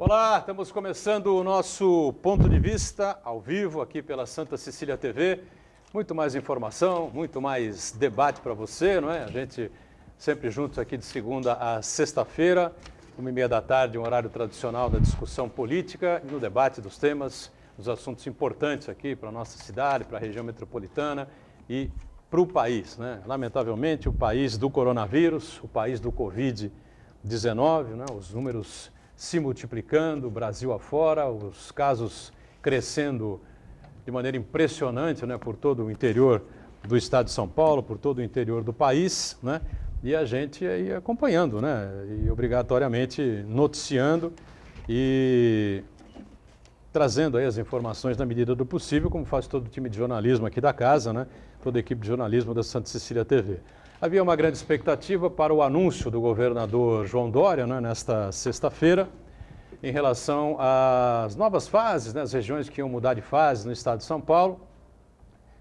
Olá, estamos começando o nosso Ponto de Vista ao vivo aqui pela Santa Cecília TV. Muito mais informação, muito mais debate para você, não é? A gente sempre juntos aqui de segunda a sexta-feira, 1h30 da tarde, um horário tradicional da discussão política e no debate dos temas, dos assuntos importantes aqui para a nossa cidade, para a região metropolitana e para o país, né? Lamentavelmente, o país do coronavírus, o país do Covid-19, né? Os números se multiplicando, Brasil afora, os casos crescendo de maneira impressionante, né, por todo o interior do estado de São Paulo, por todo o interior do país, né, e a gente aí acompanhando, né, e obrigatoriamente noticiando e trazendo aí as informações na medida do possível, como faz todo o time de jornalismo aqui da casa, né, toda a equipe de jornalismo da Santa Cecília TV. Havia uma grande expectativa para o anúncio do governador João Dória, né, nesta sexta-feira, em relação às novas fases, né, as regiões que iam mudar de fase no estado de São Paulo,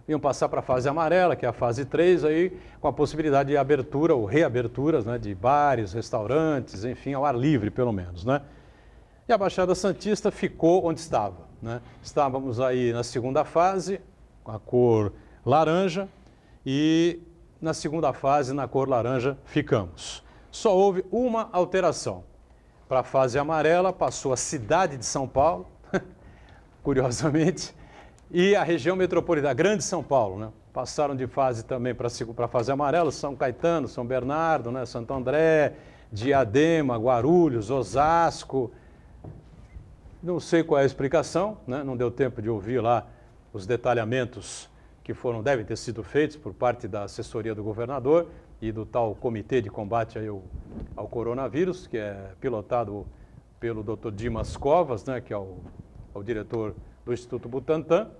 iam passar para a fase amarela, que é a fase 3, aí, com a possibilidade de abertura ou reaberturas, né, de bares, restaurantes, enfim, ao ar livre, pelo menos, né? E a Baixada Santista ficou onde estava, né? Estávamos aí na segunda fase, com a cor laranja, e na segunda fase, na cor laranja, ficamos. Só houve uma alteração. Para a fase amarela, passou a cidade de São Paulo, curiosamente, e a região metropolitana, a Grande São Paulo, né? Passaram de fase também para a fase amarela, São Caetano, São Bernardo, né? Santo André, Diadema, Guarulhos, Osasco. Não sei qual é a explicação, né? Não deu tempo de ouvir lá os detalhamentos que devem ter sido feitos por parte da assessoria do governador e do tal Comitê de Combate ao Coronavírus, que é pilotado pelo Dr. Dimas Covas, né, que é o diretor do Instituto Butantan.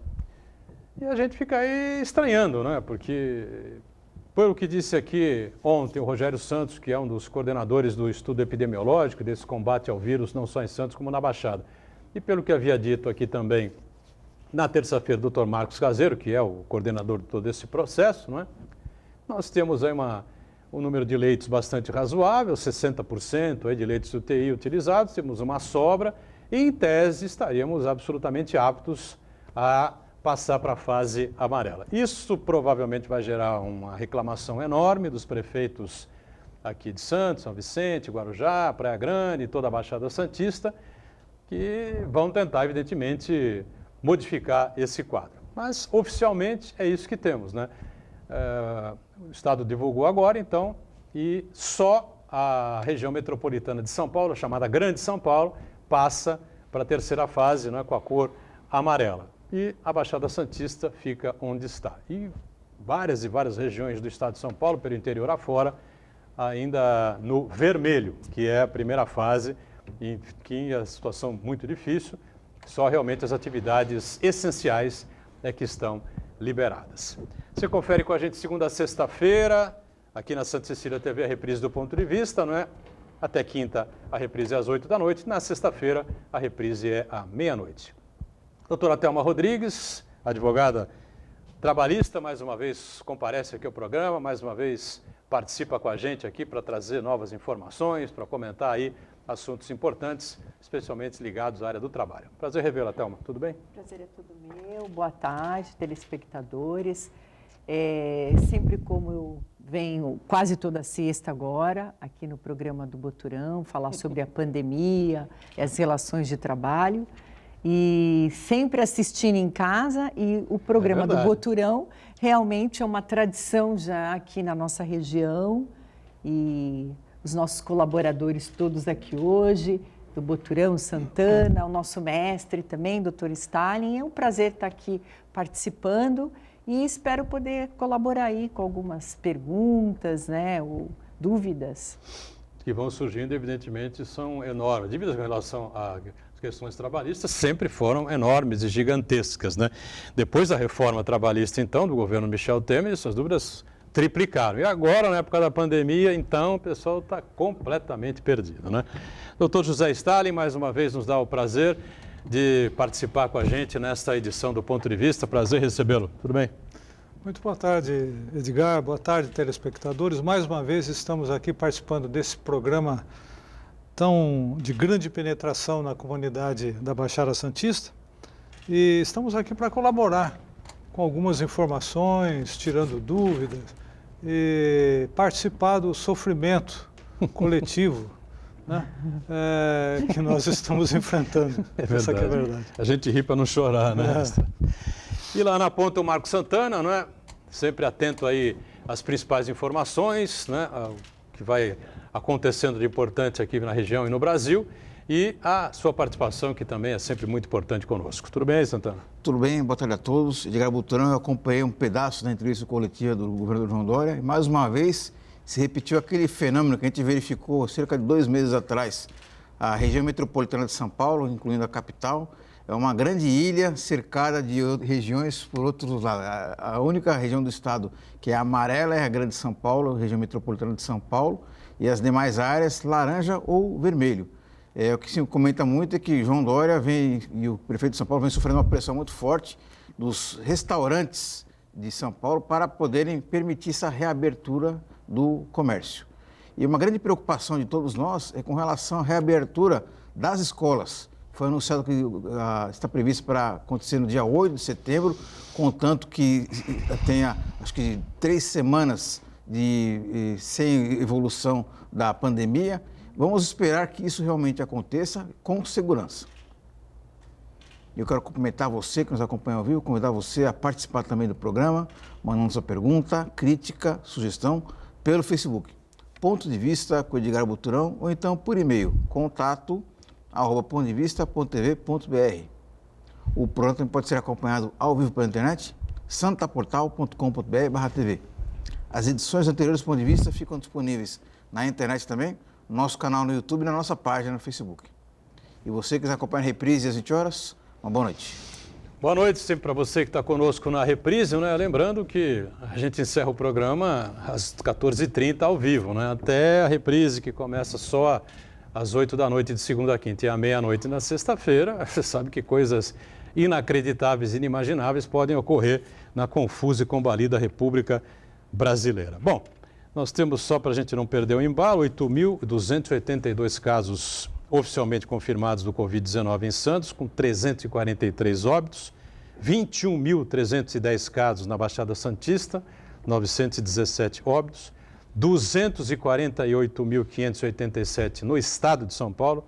E a gente fica aí estranhando, né, porque, pelo que disse aqui ontem o Rogério Santos, que é um dos coordenadores do estudo epidemiológico desse combate ao vírus, não só em Santos como na Baixada, e pelo que havia dito aqui também na terça-feira, o Dr. Marcos Caseiro, que é o coordenador de todo esse processo, não é? Nós temos aí um número de leitos bastante razoável, 60% aí de leitos de UTI utilizados, temos uma sobra e, em tese, estaríamos absolutamente aptos a passar para a fase amarela. Isso provavelmente vai gerar uma reclamação enorme dos prefeitos aqui de Santos, São Vicente, Guarujá, Praia Grande, toda a Baixada Santista, que vão tentar, evidentemente, modificar esse quadro. Mas, oficialmente, é isso que temos, né? O Estado divulgou agora, então, e só a região metropolitana de São Paulo, chamada Grande São Paulo, passa para a terceira fase, né, com a cor amarela. E a Baixada Santista fica onde está. E várias regiões do Estado de São Paulo, pelo interior afora, ainda no vermelho, que é a primeira fase, em que a situação muito difícil. Só realmente as atividades essenciais é que estão liberadas. Você confere com a gente segunda a sexta-feira, aqui na Santa Cecília TV, a reprise do Ponto de Vista, não é? Até quinta, a reprise é às 8 da noite. Na sexta-feira, a reprise é à meia-noite. Doutora Thelma Rodrigues, advogada trabalhista, mais uma vez comparece aqui ao programa, mais uma vez participa com a gente aqui para trazer novas informações, para comentar aí assuntos importantes, especialmente ligados à área do trabalho. Prazer revê-la, Thelma. Tudo bem? Prazer é todo meu. Boa tarde, telespectadores. Sempre como eu venho quase toda sexta agora, aqui no programa do Boturão, falar sobre a pandemia e as relações de trabalho. E sempre assistindo em casa, e o programa do Boturão realmente é uma tradição já aqui na nossa região. E os nossos colaboradores todos aqui hoje, do Boturão, Santana, o nosso mestre também, Dr. Stalin. É um prazer estar aqui participando e espero poder colaborar aí com algumas perguntas, né, ou dúvidas. Que vão surgindo, evidentemente, são enormes. Dívidas em relação às questões trabalhistas sempre foram enormes e gigantescas, né? Depois da reforma trabalhista, então, do governo Michel Temer, essas dúvidas triplicaram. E agora, na época da pandemia, então, o pessoal está completamente perdido, né? Doutor José Stalin, mais uma vez, nos dá o prazer de participar com a gente nesta edição do Ponto de Vista. Prazer recebê-lo. Tudo bem? Muito boa tarde, Edgar. Boa tarde, telespectadores. Mais uma vez estamos aqui participando desse programa de grande penetração na comunidade da Baixada Santista e estamos aqui para colaborar com algumas informações, tirando dúvidas e participar do sofrimento coletivo, né, que nós estamos enfrentando. Essa que é a verdade. A gente ri para não chorar, né? E lá na ponta o Marco Santana, não é? Sempre atento aí às principais informações, né? O que vai acontecendo de importante aqui na região e no Brasil. E a sua participação, que também é sempre muito importante conosco. Tudo bem, Santana? Tudo bem, boa tarde a todos. Edgar Butrão, eu acompanhei um pedaço da entrevista coletiva do governador João Dória e, mais uma vez, se repetiu aquele fenômeno que a gente verificou cerca de 2 meses atrás. A região metropolitana de São Paulo, incluindo a capital, é uma grande ilha cercada de regiões por outros lados. A única região do estado que é amarela é a Grande São Paulo, região metropolitana de São Paulo, e as demais áreas laranja ou vermelho. O que se comenta muito é que João Dória e o prefeito de São Paulo vem sofrendo uma pressão muito forte dos restaurantes de São Paulo para poderem permitir essa reabertura do comércio. E uma grande preocupação de todos nós é com relação à reabertura das escolas. Foi anunciado que está previsto para acontecer no dia 8 de setembro, contanto que tenha, acho que, 3 semanas sem evolução da pandemia. Vamos esperar que isso realmente aconteça com segurança. Eu quero cumprimentar você que nos acompanha ao vivo, convidar você a participar também do programa, mandando sua pergunta, crítica, sugestão pelo Facebook. Ponto de Vista com Edgar Butrão ou então por e-mail, contato@pontodevista.tv.br. O programa também pode ser acompanhado ao vivo pela internet, santaportal.com.br/tv. As edições anteriores do Ponto de Vista ficam disponíveis na internet também, no nosso canal no YouTube e na nossa página no Facebook. E você que quiser acompanhar a reprise às 20 horas, uma boa noite. Boa noite sempre para você que está conosco na reprise, né? Lembrando que a gente encerra o programa às 14h30 ao vivo, né? Até a reprise que começa só às 8 da noite de segunda a quinta e à meia-noite na sexta-feira. Você sabe que coisas inacreditáveis e inimagináveis podem ocorrer na confusa e combalida República Brasileira. Bom, nós temos, só para a gente não perder o embalo, 8.282 casos oficialmente confirmados do Covid-19 em Santos, com 343 óbitos, 21.310 casos na Baixada Santista, 917 óbitos, 248.587 no estado de São Paulo,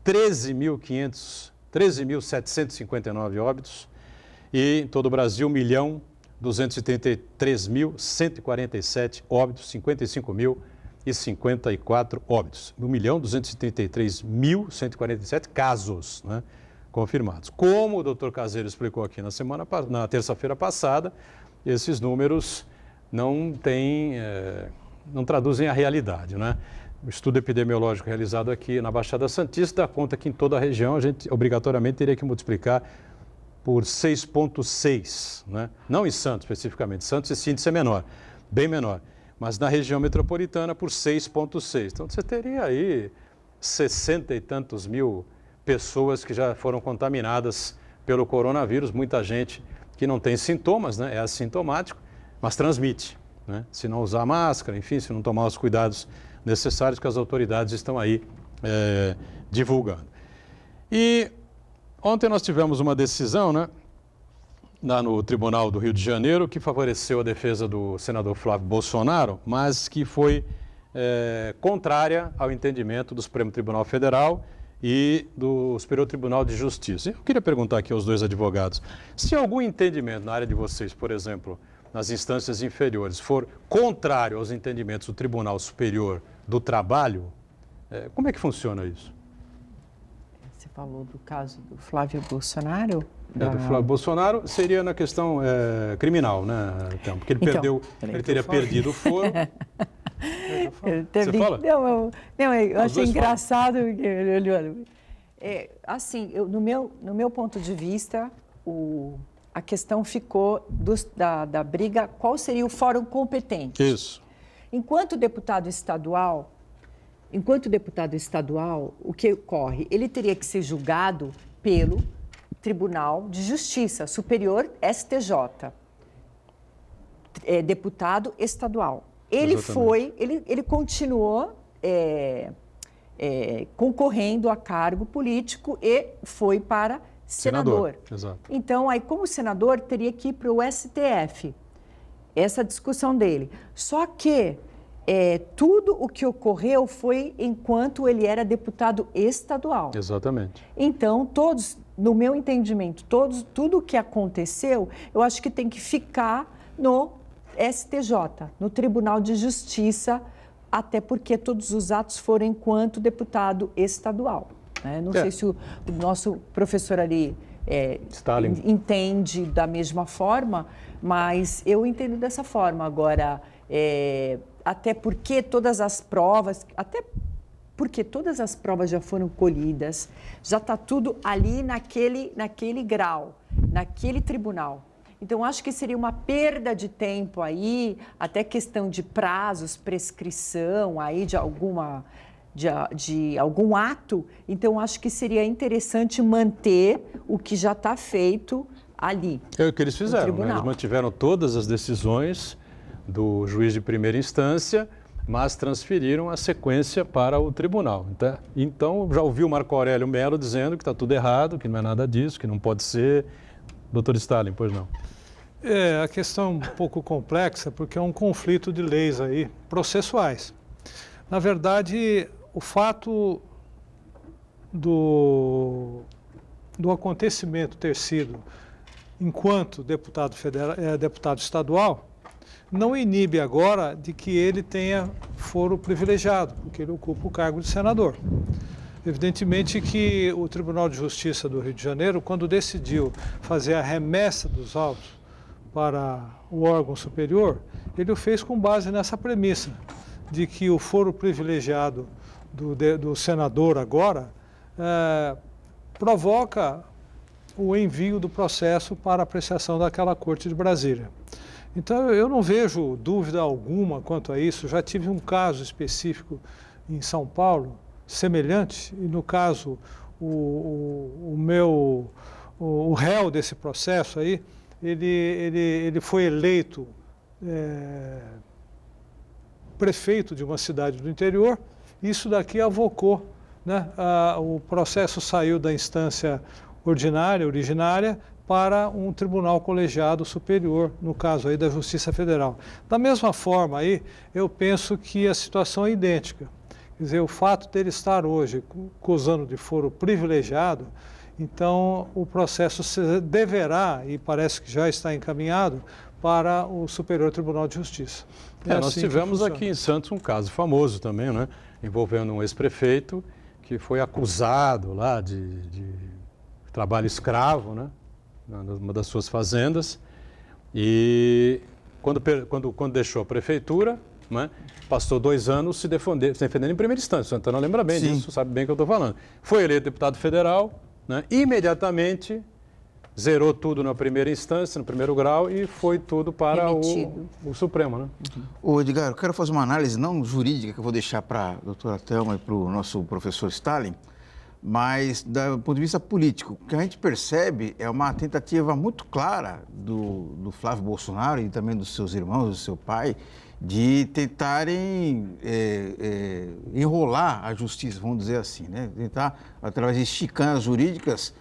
13.759 óbitos e em todo o Brasil, 1.233.147 óbitos, 55.054 óbitos. 1.233.147 casos, né, confirmados. Como o doutor Caseiro explicou aqui na terça-feira passada, esses números não traduzem a realidade, né? O estudo epidemiológico realizado aqui na Baixada Santista dá conta que em toda a região a gente obrigatoriamente teria que multiplicar por 6,6, né? Não em Santos especificamente. Santos esse índice é menor, bem menor. Mas na região metropolitana por 6,6. Então você teria aí 60 e tantos mil pessoas que já foram contaminadas pelo coronavírus. Muita gente que não tem sintomas, né? É assintomático, mas transmite, né? Se não usar máscara, enfim, se não tomar os cuidados necessários que as autoridades estão aí divulgando. E ontem nós tivemos uma decisão, né, lá no Tribunal do Rio de Janeiro, que favoreceu a defesa do senador Flávio Bolsonaro, mas que foi contrária ao entendimento do Supremo Tribunal Federal e do Superior Tribunal de Justiça. Eu queria perguntar aqui aos dois advogados, se algum entendimento na área de vocês, por exemplo, nas instâncias inferiores, for contrário aos entendimentos do Tribunal Superior do Trabalho, como é que funciona isso? Você falou do caso do Flávio Bolsonaro? Do Flávio Bolsonaro seria na questão criminal, né? Então, porque ele teria perdido o foro. Você fala? Não, eu achei engraçado. Assim, no meu ponto de vista, a questão ficou da briga, qual seria o fórum competente. Isso. Enquanto deputado estadual, o que ocorre? Ele teria que ser julgado pelo Tribunal de Justiça Superior, STJ, deputado estadual. Ele continuou concorrendo a cargo político e foi para senador. Exato. Então, aí, como senador, teria que ir para o STF, essa discussão dele. Só que tudo o que ocorreu foi enquanto ele era deputado estadual. Exatamente. Então, todos, no meu entendimento, tudo o que aconteceu, eu acho que tem que ficar no STJ, no Tribunal de Justiça, até porque todos os atos foram enquanto deputado estadual. Né? Não sei se o nosso professor ali entende da mesma forma, mas eu entendo dessa forma. Agora, até porque todas as provas já foram colhidas, já está tudo ali naquele grau, naquele tribunal. Então, acho que seria uma perda de tempo aí, até questão de prazos, prescrição aí de algum ato. Então, acho que seria interessante manter o que já está feito ali. É o que eles fizeram, né? Eles mantiveram todas as decisões do juiz de primeira instância, mas transferiram a sequência para o tribunal. Então, já ouviu o Marco Aurélio Melo dizendo que está tudo errado, que não é nada disso, que não pode ser. Doutor Stalin, pois não? A questão é um pouco complexa, porque é um conflito de leis aí, processuais. Na verdade, o fato do acontecimento ter sido enquanto deputado estadual, não inibe agora de que ele tenha foro privilegiado, porque ele ocupa o cargo de senador. Evidentemente que o Tribunal de Justiça do Rio de Janeiro, quando decidiu fazer a remessa dos autos para o órgão superior, ele o fez com base nessa premissa, de que o foro privilegiado do senador agora provoca o envio do processo para apreciação daquela Corte de Brasília. Então, eu não vejo dúvida alguma quanto a isso. Já tive um caso específico em São Paulo, semelhante, e no caso, o réu desse processo aí, ele foi eleito prefeito de uma cidade do interior. Isso daqui avocou, né? O processo saiu da instância originária, para um tribunal colegiado superior, no caso aí da Justiça Federal. Da mesma forma aí, eu penso que a situação é idêntica. Quer dizer, o fato dele estar hoje gozando de foro privilegiado, então o processo deverá, e parece que já está encaminhado, para o Superior Tribunal de Justiça. Nós assim tivemos aqui em Santos um caso famoso também, né? Envolvendo um ex-prefeito que foi acusado lá de trabalho escravo, né? Numa das suas fazendas, e quando deixou a prefeitura, né, passou 2 anos se defendendo em primeira instância. O Santana lembra bem disso, sabe bem o que eu estou falando. Foi eleito deputado federal, né, imediatamente zerou tudo na primeira instância, no primeiro grau, e foi tudo para o Supremo. Né? Ô Edgar, eu quero fazer uma análise não jurídica, que eu vou deixar para a doutora Thelma e para o nosso professor Stalin, mas do ponto de vista político. O que a gente percebe é uma tentativa muito clara do Flávio Bolsonaro e também dos seus irmãos, do seu pai, de tentarem enrolar a justiça, vamos dizer assim, né? Tentar, através de chicanas jurídicas,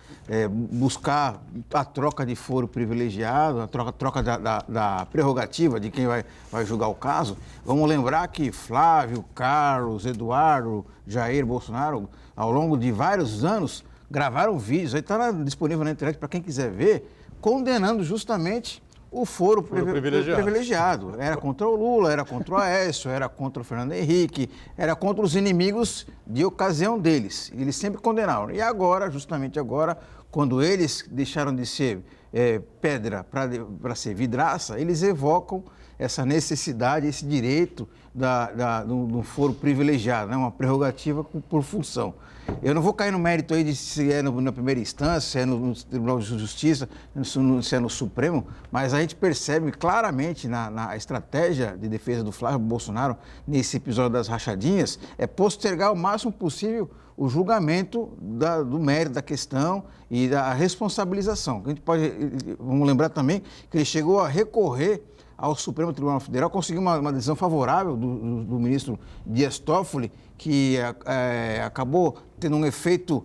buscar a troca de foro privilegiado, a troca da prerrogativa de quem vai julgar o caso. Vamos lembrar que Flávio, Carlos, Eduardo, Jair Bolsonaro, ao longo de vários anos, gravaram vídeos, aí está disponível na internet para quem quiser ver, condenando justamente o foro privilegiado. Era contra o Lula, era contra o Aécio, era contra o Fernando Henrique, era contra os inimigos de ocasião deles. Eles sempre condenaram. E agora, justamente agora, quando eles deixaram de ser pedra para ser vidraça, eles evocam essa necessidade, esse direito do foro privilegiado, né? Uma prerrogativa por função. Eu não vou cair no mérito aí de se é na primeira instância, se é no Tribunal de Justiça, se é no Supremo, mas a gente percebe claramente na estratégia de defesa do Flávio Bolsonaro, nesse episódio das rachadinhas, é postergar o máximo possível o julgamento do mérito da questão e da responsabilização. A gente vamos lembrar também que ele chegou a recorrer ao Supremo Tribunal Federal, conseguiu uma decisão favorável do ministro Dias Toffoli, que acabou tendo um efeito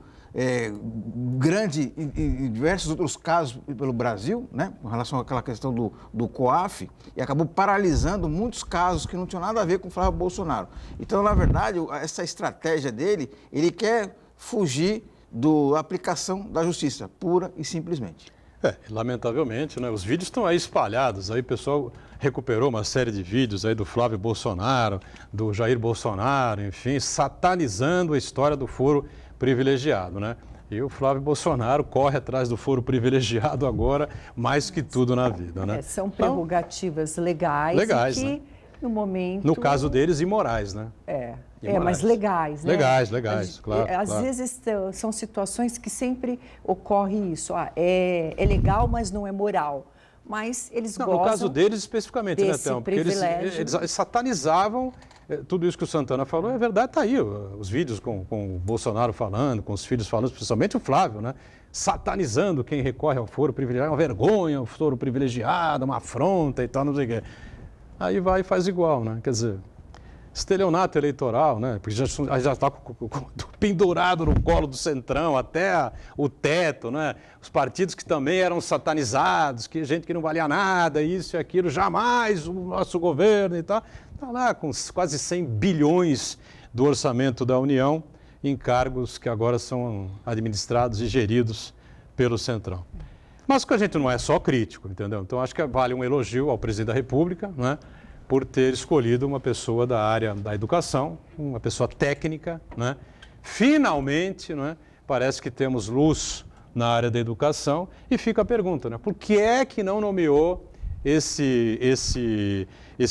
grande em diversos outros casos pelo Brasil, né, com relação àquela questão do COAF, e acabou paralisando muitos casos que não tinham nada a ver com o Flávio Bolsonaro. Então, na verdade, essa estratégia dele, ele quer fugir da aplicação da justiça, pura e simplesmente. Lamentavelmente, né, os vídeos estão aí espalhados, aí o pessoal recuperou uma série de vídeos aí do Flávio Bolsonaro, do Jair Bolsonaro, enfim, satanizando a história do foro privilegiado, né? E o Flávio Bolsonaro corre atrás do foro privilegiado agora, mais que tudo na vida, né? São prerrogativas legais e que, né? no momento... No caso deles, imorais, né? Mas legais, né? Legais, claro. Às vezes são situações que sempre ocorre isso. É legal, mas não é moral. Mas eles gostam... No caso deles especificamente, né, Thelma? Porque privilégio. eles satanizavam tudo isso que o Santana falou. É verdade, está aí os vídeos com o Bolsonaro falando, com os filhos falando, principalmente o Flávio, né? Satanizando quem recorre ao foro privilegiado. É uma vergonha, o foro privilegiado, uma afronta e tal, não sei o quê. Aí vai e faz igual, né? Quer dizer, estelionato eleitoral, né? Porque já está pendurado no colo do Centrão até o teto, né? Os partidos que também eram satanizados, que gente que não valia nada, isso e aquilo, jamais o nosso governo e tal. Está lá com quase 100 bilhões do orçamento da União em cargos que agora são administrados e geridos pelo Centrão. Mas que a gente não é só crítico, entendeu? Então acho que vale um elogio ao presidente da República, né, por ter escolhido uma pessoa da área da educação, uma pessoa técnica, né? Finalmente, né, parece que temos luz na área da educação e fica a pergunta, né, por que é que não nomeou esse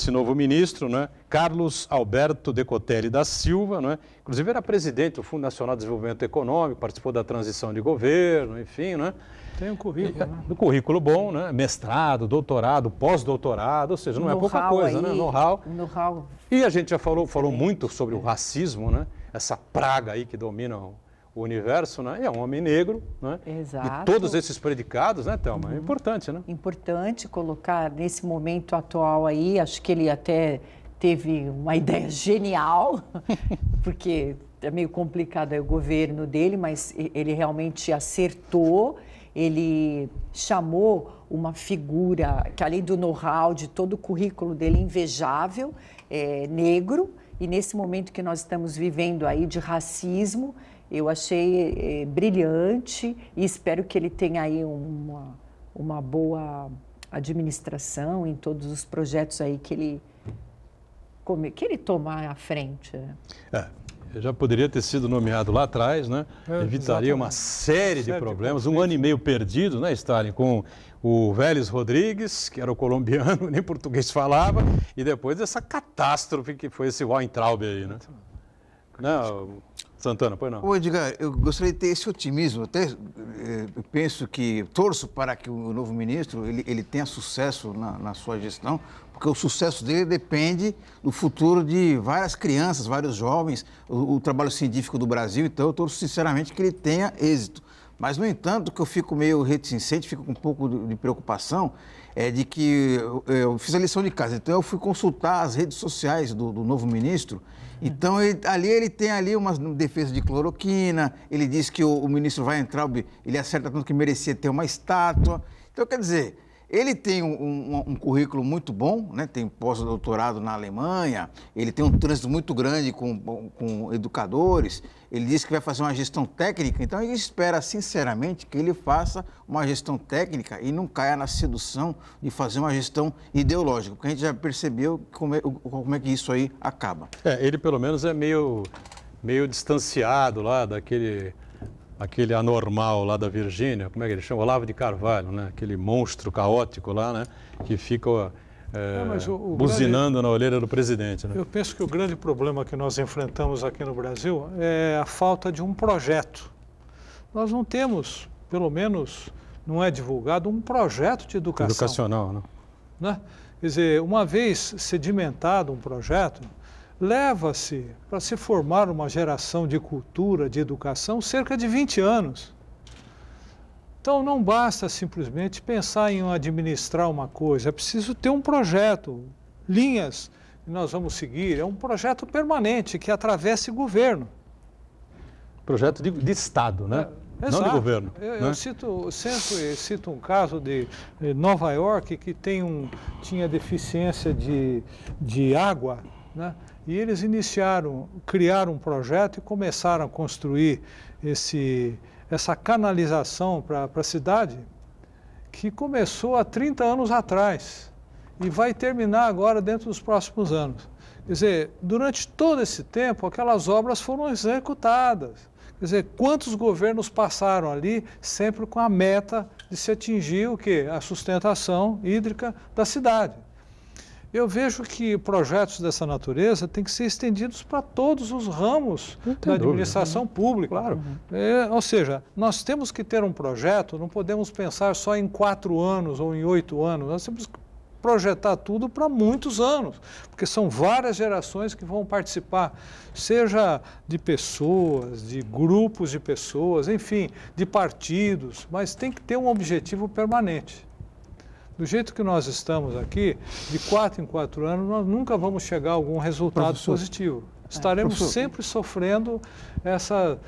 novo ministro, né, Carlos Alberto Decotelli da Silva, né? Inclusive era presidente do Fundo Nacional de Desenvolvimento Econômico, participou da transição de governo, enfim, né? Tem um currículo, né? Do currículo bom, né? Mestrado, doutorado, pós-doutorado, ou seja, não é pouca coisa, aí, né? Know-how. E a gente já falou muito sobre o racismo, né? Essa praga aí que domina o universo, né? E é um homem negro, né? Exato. E todos esses predicados, né, Thelma? É importante, né? Importante colocar nesse momento atual aí, acho que ele até teve uma ideia genial, porque é meio complicado aí o governo dele, mas ele realmente acertou. Ele chamou uma figura que, além do know-how, de todo o currículo dele invejável, negro, e nesse momento que nós estamos vivendo aí de racismo, eu achei brilhante e espero que ele tenha aí uma boa administração em todos os projetos aí que ele tomar à frente. Já poderia ter sido nomeado lá atrás, né? Evitaria uma série de problemas, um ano e meio perdido, né, Stalin, com o Vélez Rodrigues, que era o colombiano, nem português falava, e depois essa catástrofe que foi esse Weintraub aí, né? Não, Santana, pois não. Ô, Edgar, eu gostaria de ter esse otimismo. Até eu penso que torço para que o novo ministro ele tenha sucesso na sua gestão, porque o sucesso dele depende do futuro de várias crianças, vários jovens, o trabalho científico do Brasil. Então, eu torço sinceramente que ele tenha êxito. Mas, no entanto, que eu fico meio reticente, fico com um pouco de preocupação, é de que eu fiz a lição de casa. Então, eu fui consultar as redes sociais do novo ministro. Então, ele tem ali uma defesa de cloroquina, ele diz que o ministro Weintraub, ele acerta tanto que merecia ter uma estátua. Então, quer dizer, ele tem um currículo muito bom, né? Tem pós-doutorado na Alemanha, ele tem um trânsito muito grande com educadores, ele diz que vai fazer uma gestão técnica, então ele espera sinceramente que ele faça uma gestão técnica e não caia na sedução de fazer uma gestão ideológica, porque a gente já percebeu como é que isso aí acaba. Ele pelo menos é meio distanciado lá aquele anormal lá da Virgínia, como é que ele chama? Olavo de Carvalho, né? Aquele monstro caótico lá, né? Que fica buzinando na orelha do presidente. Né? Eu penso que o grande problema que nós enfrentamos aqui no Brasil é a falta de um projeto. Nós não temos, pelo menos não é divulgado, um projeto de educação. Educacional, né? Quer dizer, uma vez sedimentado um projeto, leva-se para se formar uma geração de cultura, de educação, cerca de 20 anos. Então, não basta simplesmente pensar em administrar uma coisa, é preciso ter um projeto, linhas que nós vamos seguir, é um projeto permanente que atravesse o governo. Projeto de Estado, né? Não de governo. Eu sempre cito um caso de Nova York que tinha deficiência de água, né? E eles criaram um projeto e começaram a construir essa canalização para a cidade, que começou há 30 anos atrás e vai terminar agora dentro dos próximos anos. Quer dizer, durante todo esse tempo, aquelas obras foram executadas. Quer dizer, quantos governos passaram ali sempre com a meta de se atingir o quê? A sustentação hídrica da cidade. Eu vejo que projetos dessa natureza têm que ser estendidos para todos os ramos da administração pública. Claro. Ou seja, nós temos que ter um projeto, não podemos pensar só em 4 anos ou em 8 anos, nós temos que projetar tudo para muitos anos, porque são várias gerações que vão participar, seja de pessoas, de grupos de pessoas, enfim, de partidos, mas tem que ter um objetivo permanente. Do jeito que nós estamos aqui, de 4 em 4 anos, nós nunca vamos chegar a algum resultado positivo. Estaremos sempre sofrendo essa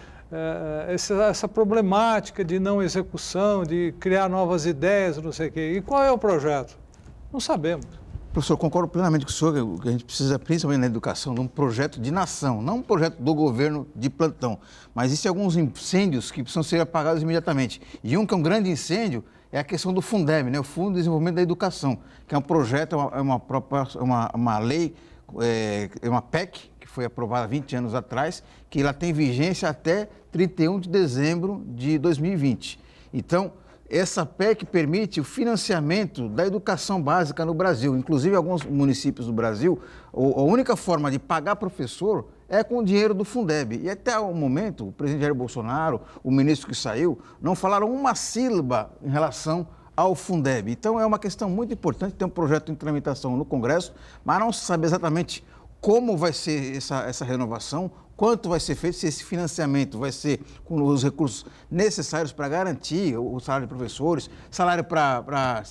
problemática de não execução, de criar novas ideias, não sei o quê. E qual é o projeto? Não sabemos. Professor, concordo plenamente com o senhor que a gente precisa, principalmente na educação, de um projeto de nação, não um projeto do governo de plantão. Mas existem alguns incêndios que precisam ser apagados imediatamente. E um que é um grande incêndio é a questão do Fundeb, né? O Fundo de Desenvolvimento da Educação, que é um projeto, uma lei, é uma PEC, que foi aprovada há 20 anos atrás, que ela tem vigência até 31 de dezembro de 2020. Então, essa PEC permite o financiamento da educação básica no Brasil. Inclusive, em alguns municípios do Brasil, a única forma de pagar professor é com o dinheiro do Fundeb. E até o momento, o presidente Jair Bolsonaro, o ministro que saiu, não falaram uma sílaba em relação ao Fundeb. Então, é uma questão muito importante, tem um projeto em tramitação no Congresso, mas não se sabe exatamente como vai ser essa renovação, quanto vai ser feito, se esse financiamento vai ser com os recursos necessários para garantir o salário de professores, salário para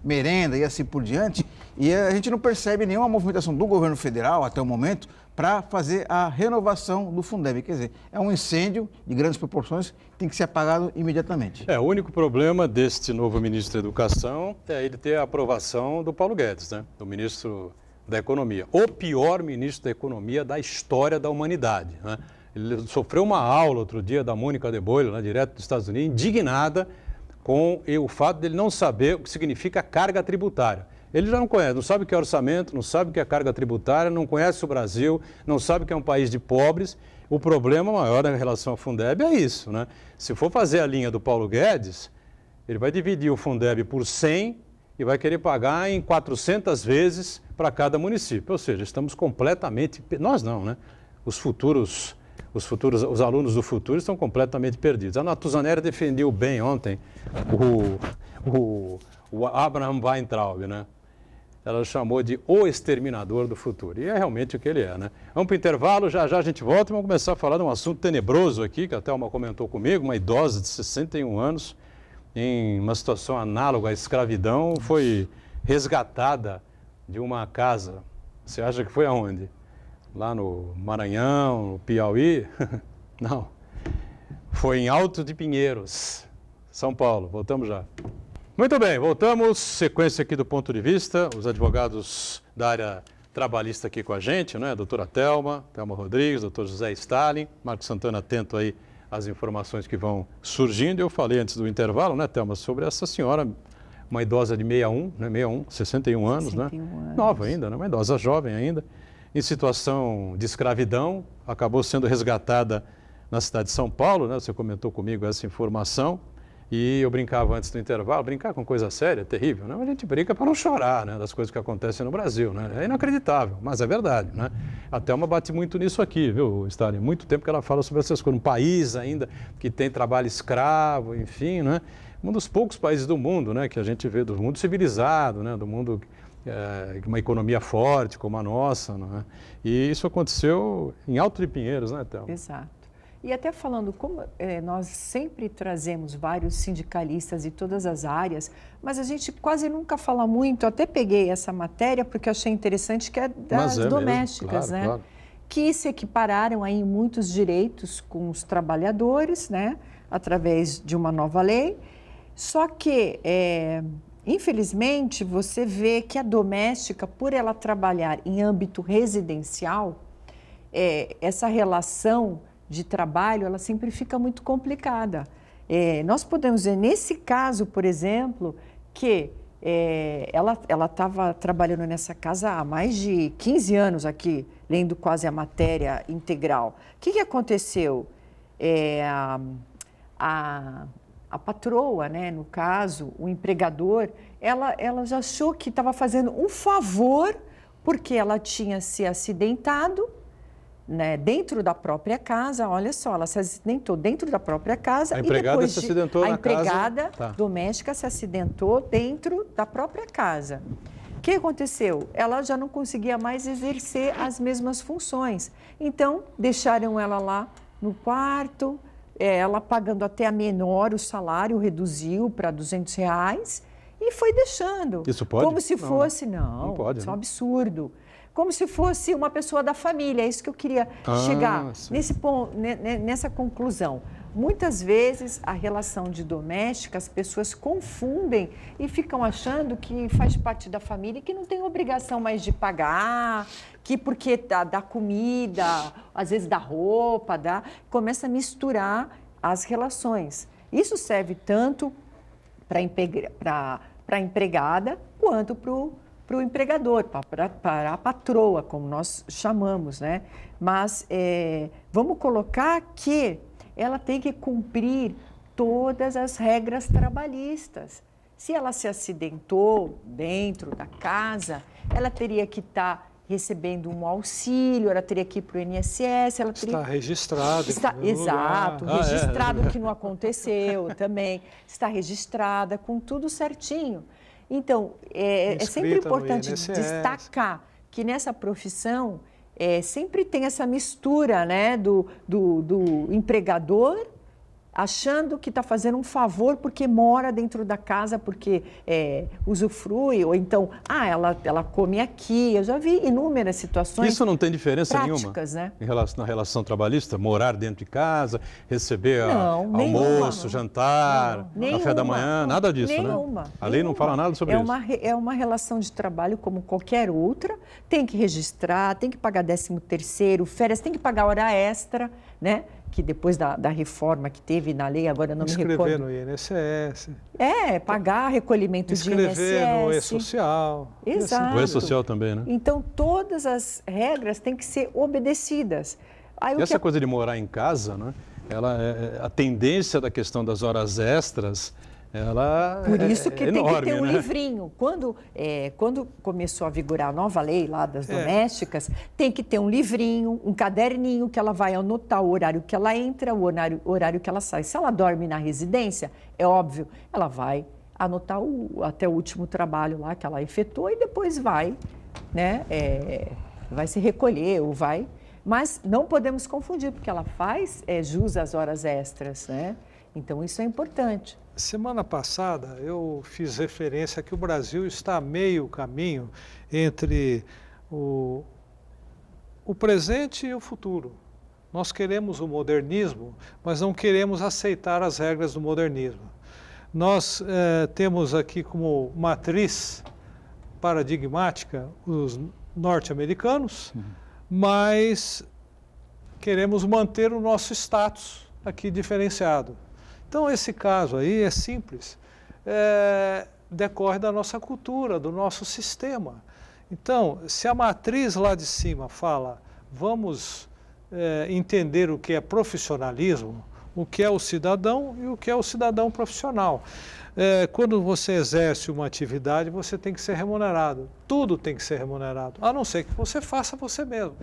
merenda e assim por diante. E a gente não percebe nenhuma movimentação do governo federal até o momento para fazer a renovação do Fundeb. Quer dizer, é um incêndio de grandes proporções que tem que ser apagado imediatamente. O único problema deste novo ministro da Educação é ele ter a aprovação do Paulo Guedes, né? Do ministro da Economia. O pior ministro da Economia da história da humanidade, né? Ele sofreu uma aula outro dia da Mônica de Boilly, lá direto dos Estados Unidos, indignada com o fato dele não saber o que significa carga tributária. Ele já não conhece, não sabe o que é orçamento, não sabe o que é carga tributária, não conhece o Brasil, não sabe que é um país de pobres. O problema maior em relação ao Fundeb é isso, né? Se for fazer a linha do Paulo Guedes, ele vai dividir o Fundeb por 100 e vai querer pagar em 400 vezes para cada município. Ou seja, estamos completamente... Nós não, né? Os alunos do futuro estão completamente perdidos. A Natuzaneri defendeu bem ontem o Abraham Weintraub, né? Ela chamou de o exterminador do futuro. E é realmente o que ele é, né? Vamos para o intervalo, já a gente volta e vamos começar a falar de um assunto tenebroso aqui, que a Thelma comentou comigo, uma idosa de 61 anos, em uma situação análoga à escravidão, foi resgatada de uma casa. Você acha que foi aonde? Lá no Maranhão, no Piauí? Não. Foi em Alto de Pinheiros, São Paulo. Voltamos já. Muito bem, voltamos. Sequência aqui do Ponto de Vista. Os advogados da área trabalhista aqui com a gente, né? A doutora Thelma Rodrigues, doutor José Stalin, Marcos Santana atento aí às informações que vão surgindo. Eu falei antes do intervalo, né, Thelma, sobre essa senhora, uma idosa de 61 anos, 61 né? Anos. Nova ainda, né? Uma idosa jovem ainda, em situação de escravidão, acabou sendo resgatada na cidade de São Paulo, né? Você comentou comigo essa informação. E eu brincava antes do intervalo, brincar com coisa séria é terrível, né? A gente brinca para não chorar, né, das coisas que acontecem no Brasil, né? É inacreditável, mas é verdade, né? A Thelma bate muito nisso aqui, viu, Stalin? Muito tempo que ela fala sobre essas coisas. Um país ainda que tem trabalho escravo, enfim, né? Um dos poucos países do mundo, né, que a gente vê, do mundo civilizado, né, do mundo uma economia forte como a nossa, né? E isso aconteceu em Alto de Pinheiros, né, Thelma? Exato. E até falando, como nós sempre trazemos vários sindicalistas de todas as áreas, mas a gente quase nunca fala muito, até peguei essa matéria porque eu achei interessante, que é das domésticas, mesmo, né? claro. Que se equipararam aí em muitos direitos com os trabalhadores, né? Através de uma nova lei. Só que, infelizmente, você vê que a doméstica, por ela trabalhar em âmbito residencial, essa relação de trabalho, ela sempre fica muito complicada. Nós podemos dizer, nesse caso, por exemplo, que ela estava trabalhando nessa casa há mais de 15 anos aqui, lendo quase a matéria integral. O que aconteceu? A patroa, né, no caso, o empregador, ela já achou que estava fazendo um favor porque ela tinha se acidentado, né, dentro da própria casa. Olha só, ela se acidentou dentro da própria casa. A empregada e depois se acidentou na casa. A empregada Tá. doméstica se acidentou dentro da própria casa. O que aconteceu? Ela já não conseguia mais exercer as mesmas funções. Então, deixaram ela lá no quarto, ela pagando até a menor o salário, reduziu para R$200 e foi deixando. Isso pode? Como se fosse, não pode, isso é um né? absurdo. Como se fosse uma pessoa da família, é isso que eu queria chegar nesse ponto, nessa conclusão. Muitas vezes a relação de doméstica, as pessoas confundem e ficam achando que faz parte da família e que não tem obrigação mais de pagar, que porque dá comida, às vezes dá roupa, começa a misturar as relações. Isso serve tanto para a empregada quanto para o empregador, para a patroa, como nós chamamos, né? Mas vamos colocar que ela tem que cumprir todas as regras trabalhistas. Se ela se acidentou dentro da casa, ela teria que estar recebendo um auxílio, ela teria que ir para o INSS, ela teria... Está registrado. Exato, registrado que não aconteceu também, está registrada com tudo certinho. Então, é sempre importante destacar que nessa profissão sempre tem essa mistura, né, do empregador achando que está fazendo um favor porque mora dentro da casa, porque usufrui, ou então, ela come aqui. Eu já vi inúmeras situações. Isso não tem diferença práticas, nenhuma, né? Na relação trabalhista? Morar dentro de casa, receber almoço, jantar, café da manhã, nada disso, nenhuma, né? A lei não fala nada sobre isso. É uma relação de trabalho como qualquer outra, tem que registrar, tem que pagar 13º, férias, tem que pagar hora extra, né? Que depois da reforma que teve na lei, agora eu não me recordo. Inscrever no INSS. Pagar recolhimento de INSS. Inscrever no E-Social. Exato. O E-Social também, né? Então, todas as regras têm que ser obedecidas. E essa coisa de morar em casa, né? A tendência da questão das horas extras, ela Por isso que tem enorme, que ter um né? livrinho. Quando começou a vigorar a nova lei lá das domésticas, tem que ter um livrinho, um caderninho que ela vai anotar o horário que ela entra, o horário que ela sai. Se ela dorme na residência, é óbvio, ela vai anotar até o último trabalho lá que ela efetuou e depois vai, né, vai se recolher ou vai... Mas não podemos confundir, porque ela faz jus às horas extras, né? Então, isso é importante. Semana passada, eu fiz referência que o Brasil está a meio caminho entre o presente e o futuro. Nós queremos o modernismo, mas não queremos aceitar as regras do modernismo. Nós temos aqui como matriz paradigmática os norte-americanos, mas queremos manter o nosso status aqui diferenciado. Então, esse caso aí é simples, decorre da nossa cultura, do nosso sistema. Então, se a matriz lá de cima fala, vamos entender o que é profissionalismo, o que é o cidadão e o que é o cidadão profissional. Quando você exerce uma atividade, você tem que ser remunerado. Tudo tem que ser remunerado, a não ser que você faça você mesmo.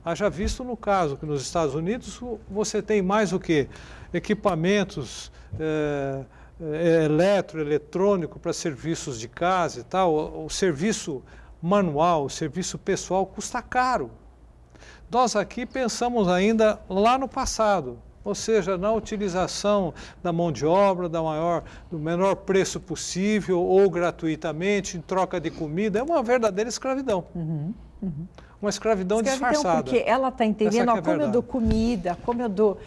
Haja visto no caso que nos Estados Unidos você tem mais o quê? Equipamentos eletrônico para serviços de casa e tal. O serviço manual, o serviço pessoal custa caro. Nós aqui pensamos ainda lá no passado. ou seja, na utilização da mão de obra, do menor preço possível ou gratuitamente, em troca de comida, é uma verdadeira escravidão. Uma escravidão disfarçada. Porque ela está entendendo, Essa que é como eu dou comida, como eu dou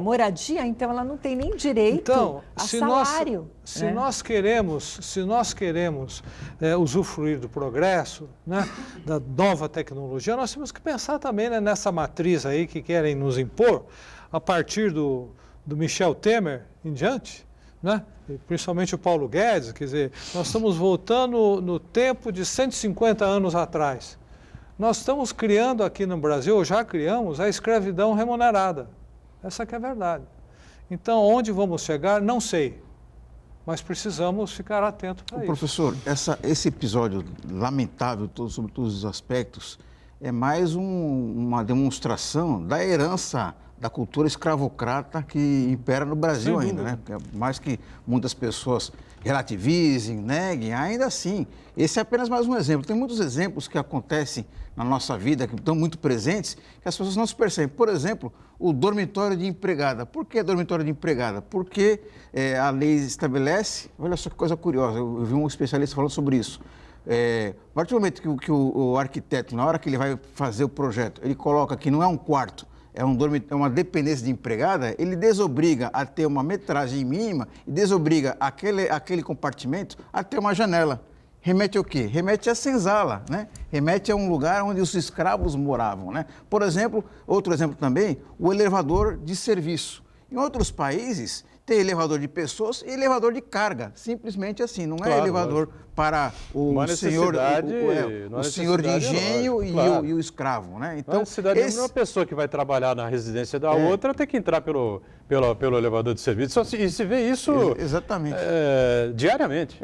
moradia, então ela não tem nem direito a salário. Se nós queremos usufruir do progresso, né, da nova tecnologia, nós temos que pensar também, né, nessa matriz aí que querem nos impor, a partir do Michel Temer em diante, né? Principalmente o Paulo Guedes, quer dizer, nós estamos voltando no tempo de 150 anos atrás. Nós estamos criando aqui no Brasil, ou já criamos, a escravidão remunerada. Essa que é a verdade. Então, onde vamos chegar, não sei. Mas precisamos ficar atentos para isso. Professor, esse episódio lamentável sobre todos os aspectos é mais uma demonstração da herança da cultura escravocrata que impera no Brasil ainda, né? Mais que muitas pessoas relativizem, neguem, ainda assim, esse é apenas mais um exemplo. Tem muitos exemplos que acontecem na nossa vida, que estão muito presentes, que as pessoas não se percebem. Por exemplo, o dormitório de empregada. Por que dormitório de empregada? Porque a lei estabelece, olha só que coisa curiosa, eu vi um especialista falando sobre isso. A partir do momento que o arquiteto, na hora que ele vai fazer o projeto, ele coloca que não é um quarto, é uma dependência de empregada, ele desobriga a ter uma metragem mínima e desobriga aquele compartimento a ter uma janela. Remete ao quê? Remete à senzala, né? Remete a um lugar onde os escravos moravam, né? Por exemplo, outro exemplo também, o elevador de serviço. Em outros países, tem elevador de pessoas e elevador de carga, simplesmente assim, não é elevador para o senhor de engenho e o escravo, né? Então, uma pessoa que vai trabalhar na residência da outra tem que entrar pelo elevador de serviço, e se vê isso diariamente.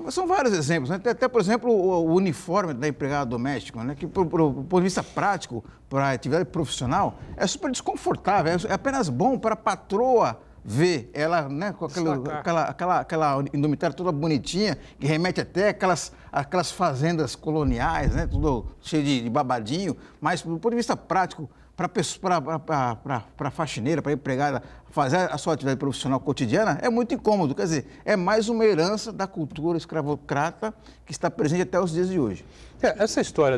São vários exemplos, né? Até, por exemplo, o uniforme da empregada doméstica, né? Que, do ponto de vista prático, para a atividade profissional, é super desconfortável, é apenas bom para a patroa ver ela, né, com aquela indumentária toda bonitinha, que remete até aquelas fazendas coloniais, né, tudo cheio de babadinho, mas do ponto de vista prático, para a faxineira, para a empregada fazer a sua atividade profissional cotidiana, é muito incômodo. Quer dizer, é mais uma herança da cultura escravocrata que está presente até os dias de hoje. Essa história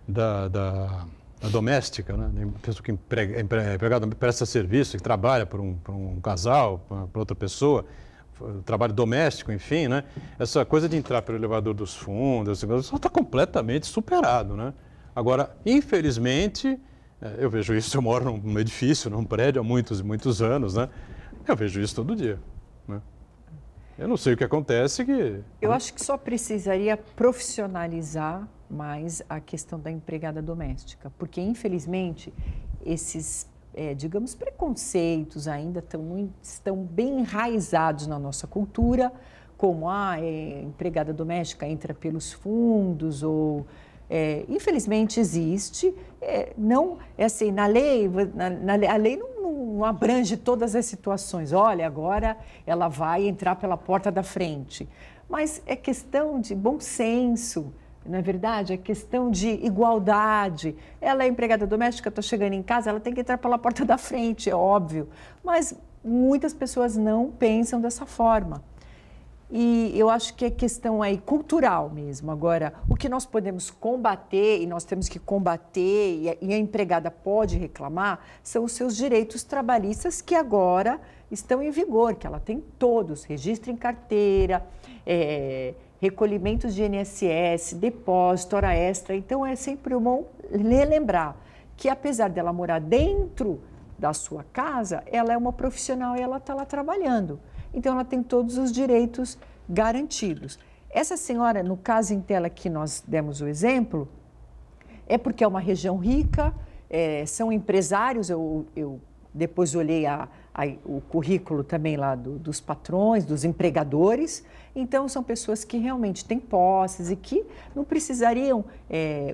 da doméstica, né? A pessoa que empregada presta serviço, que trabalha para um casal, para outra pessoa, trabalho doméstico, enfim, né? Essa coisa de entrar pelo elevador dos fundos, só está completamente superado, né? Agora, infelizmente, eu vejo isso, eu moro num edifício, num prédio há muitos anos, né? Eu vejo isso todo dia, né? Eu não sei o que acontece Eu acho que só precisaria profissionalizar mais a questão da empregada doméstica, porque, infelizmente, esses, digamos, preconceitos ainda estão bem enraizados na nossa cultura, como a empregada doméstica entra pelos fundos ou... infelizmente existe, não é assim, na lei, a lei não abrange todas as situações. Olha, agora ela vai entrar pela porta da frente, mas é questão de bom senso, não é verdade? É questão de igualdade. Ela é empregada doméstica, está chegando em casa, ela tem que entrar pela porta da frente, é óbvio, mas muitas pessoas não pensam dessa forma. E eu acho que é questão aí cultural mesmo. Agora, o que nós podemos combater, e nós temos que combater, e a empregada pode reclamar, são os seus direitos trabalhistas que agora estão em vigor, que ela tem todos, registro em carteira, recolhimentos de INSS, depósito, hora extra. Então, é sempre bom relembrar que, apesar dela morar dentro da sua casa, ela é uma profissional e ela está lá trabalhando. Então, ela tem todos os direitos garantidos. Essa senhora, no caso em tela que nós demos o exemplo, é porque é uma região rica, são empresários, eu depois olhei o currículo também lá dos patrões, dos empregadores, então são pessoas que realmente têm posses e que não precisariam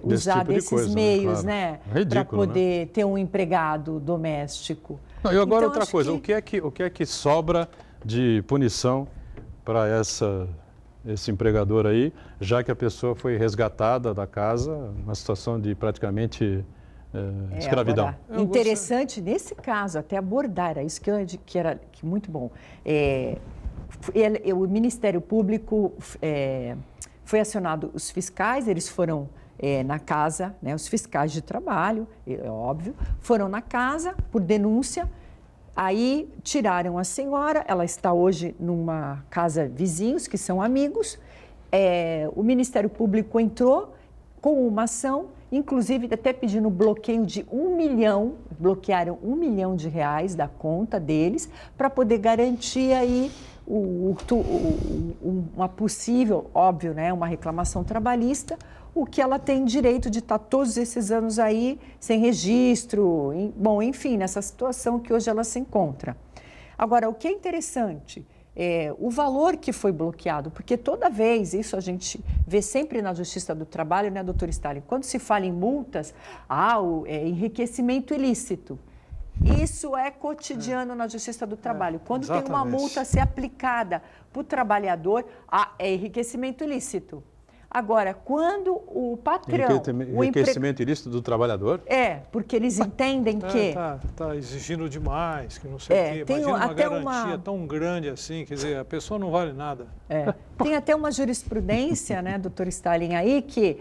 usar tipo desses meios, né, ridículo, para poder ter um empregado doméstico. Não, e agora outra coisa, o que é que sobra de punição para esse empregador aí, já que a pessoa foi resgatada da casa, uma situação de praticamente escravidão. Agora, interessante nesse caso, até abordar, era isso que era muito bom. O Ministério Público foi acionado, os fiscais, eles foram na casa, né, os fiscais de trabalho, é óbvio, foram na casa por denúncia, aí tiraram a senhora, ela está hoje numa casa vizinhos, que são amigos, o Ministério Público entrou com uma ação, inclusive até pedindo bloqueio de 1 milhão, bloquearam R$1 milhão da conta deles, para poder garantir aí uma possível, óbvio, né, uma reclamação trabalhista, o que ela tem direito de estar todos esses anos aí sem registro, bom, enfim, nessa situação que hoje ela se encontra. Agora, o que é interessante o valor que foi bloqueado, porque toda vez, isso a gente vê sempre na Justiça do Trabalho, né, doutor Stalin, quando se fala em multas, enriquecimento ilícito. Isso é cotidiano na Justiça do Trabalho. Quando tem uma multa a ser aplicada para o trabalhador, é enriquecimento ilícito. Agora, quando o patrão... Enriquecimento ilícito do trabalhador? Porque eles entendem que... Está exigindo demais, que não sei o quê. Imagina uma garantia tão grande assim, quer dizer, a pessoa não vale nada. Tem até uma jurisprudência, né, doutor Stalin, aí, que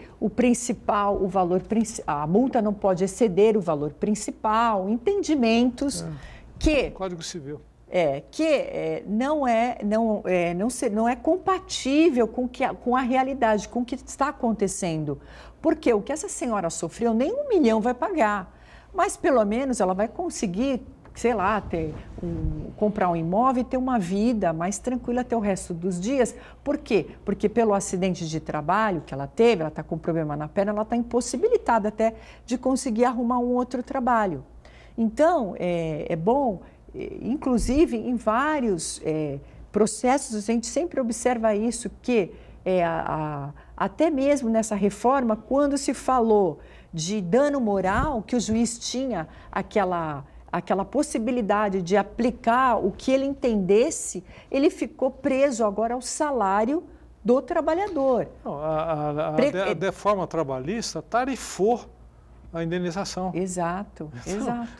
a multa não pode exceder o valor principal, entendimentos que... Código Civil. Não é compatível com a realidade, com o que está acontecendo. Porque o que essa senhora sofreu, nem 1 milhão vai pagar. Mas, pelo menos, ela vai conseguir, sei lá, comprar um imóvel e ter uma vida mais tranquila até o resto dos dias. Por quê? Porque pelo acidente de trabalho que ela teve, ela está com problema na perna, ela está impossibilitada até de conseguir arrumar um outro trabalho. Então, é bom... Inclusive, em vários processos, a gente sempre observa isso, que até mesmo nessa reforma, quando se falou de dano moral, que o juiz tinha aquela possibilidade de aplicar o que ele entendesse, ele ficou preso agora ao salário do trabalhador. Não, a reforma trabalhista tarifou a indenização. Exato.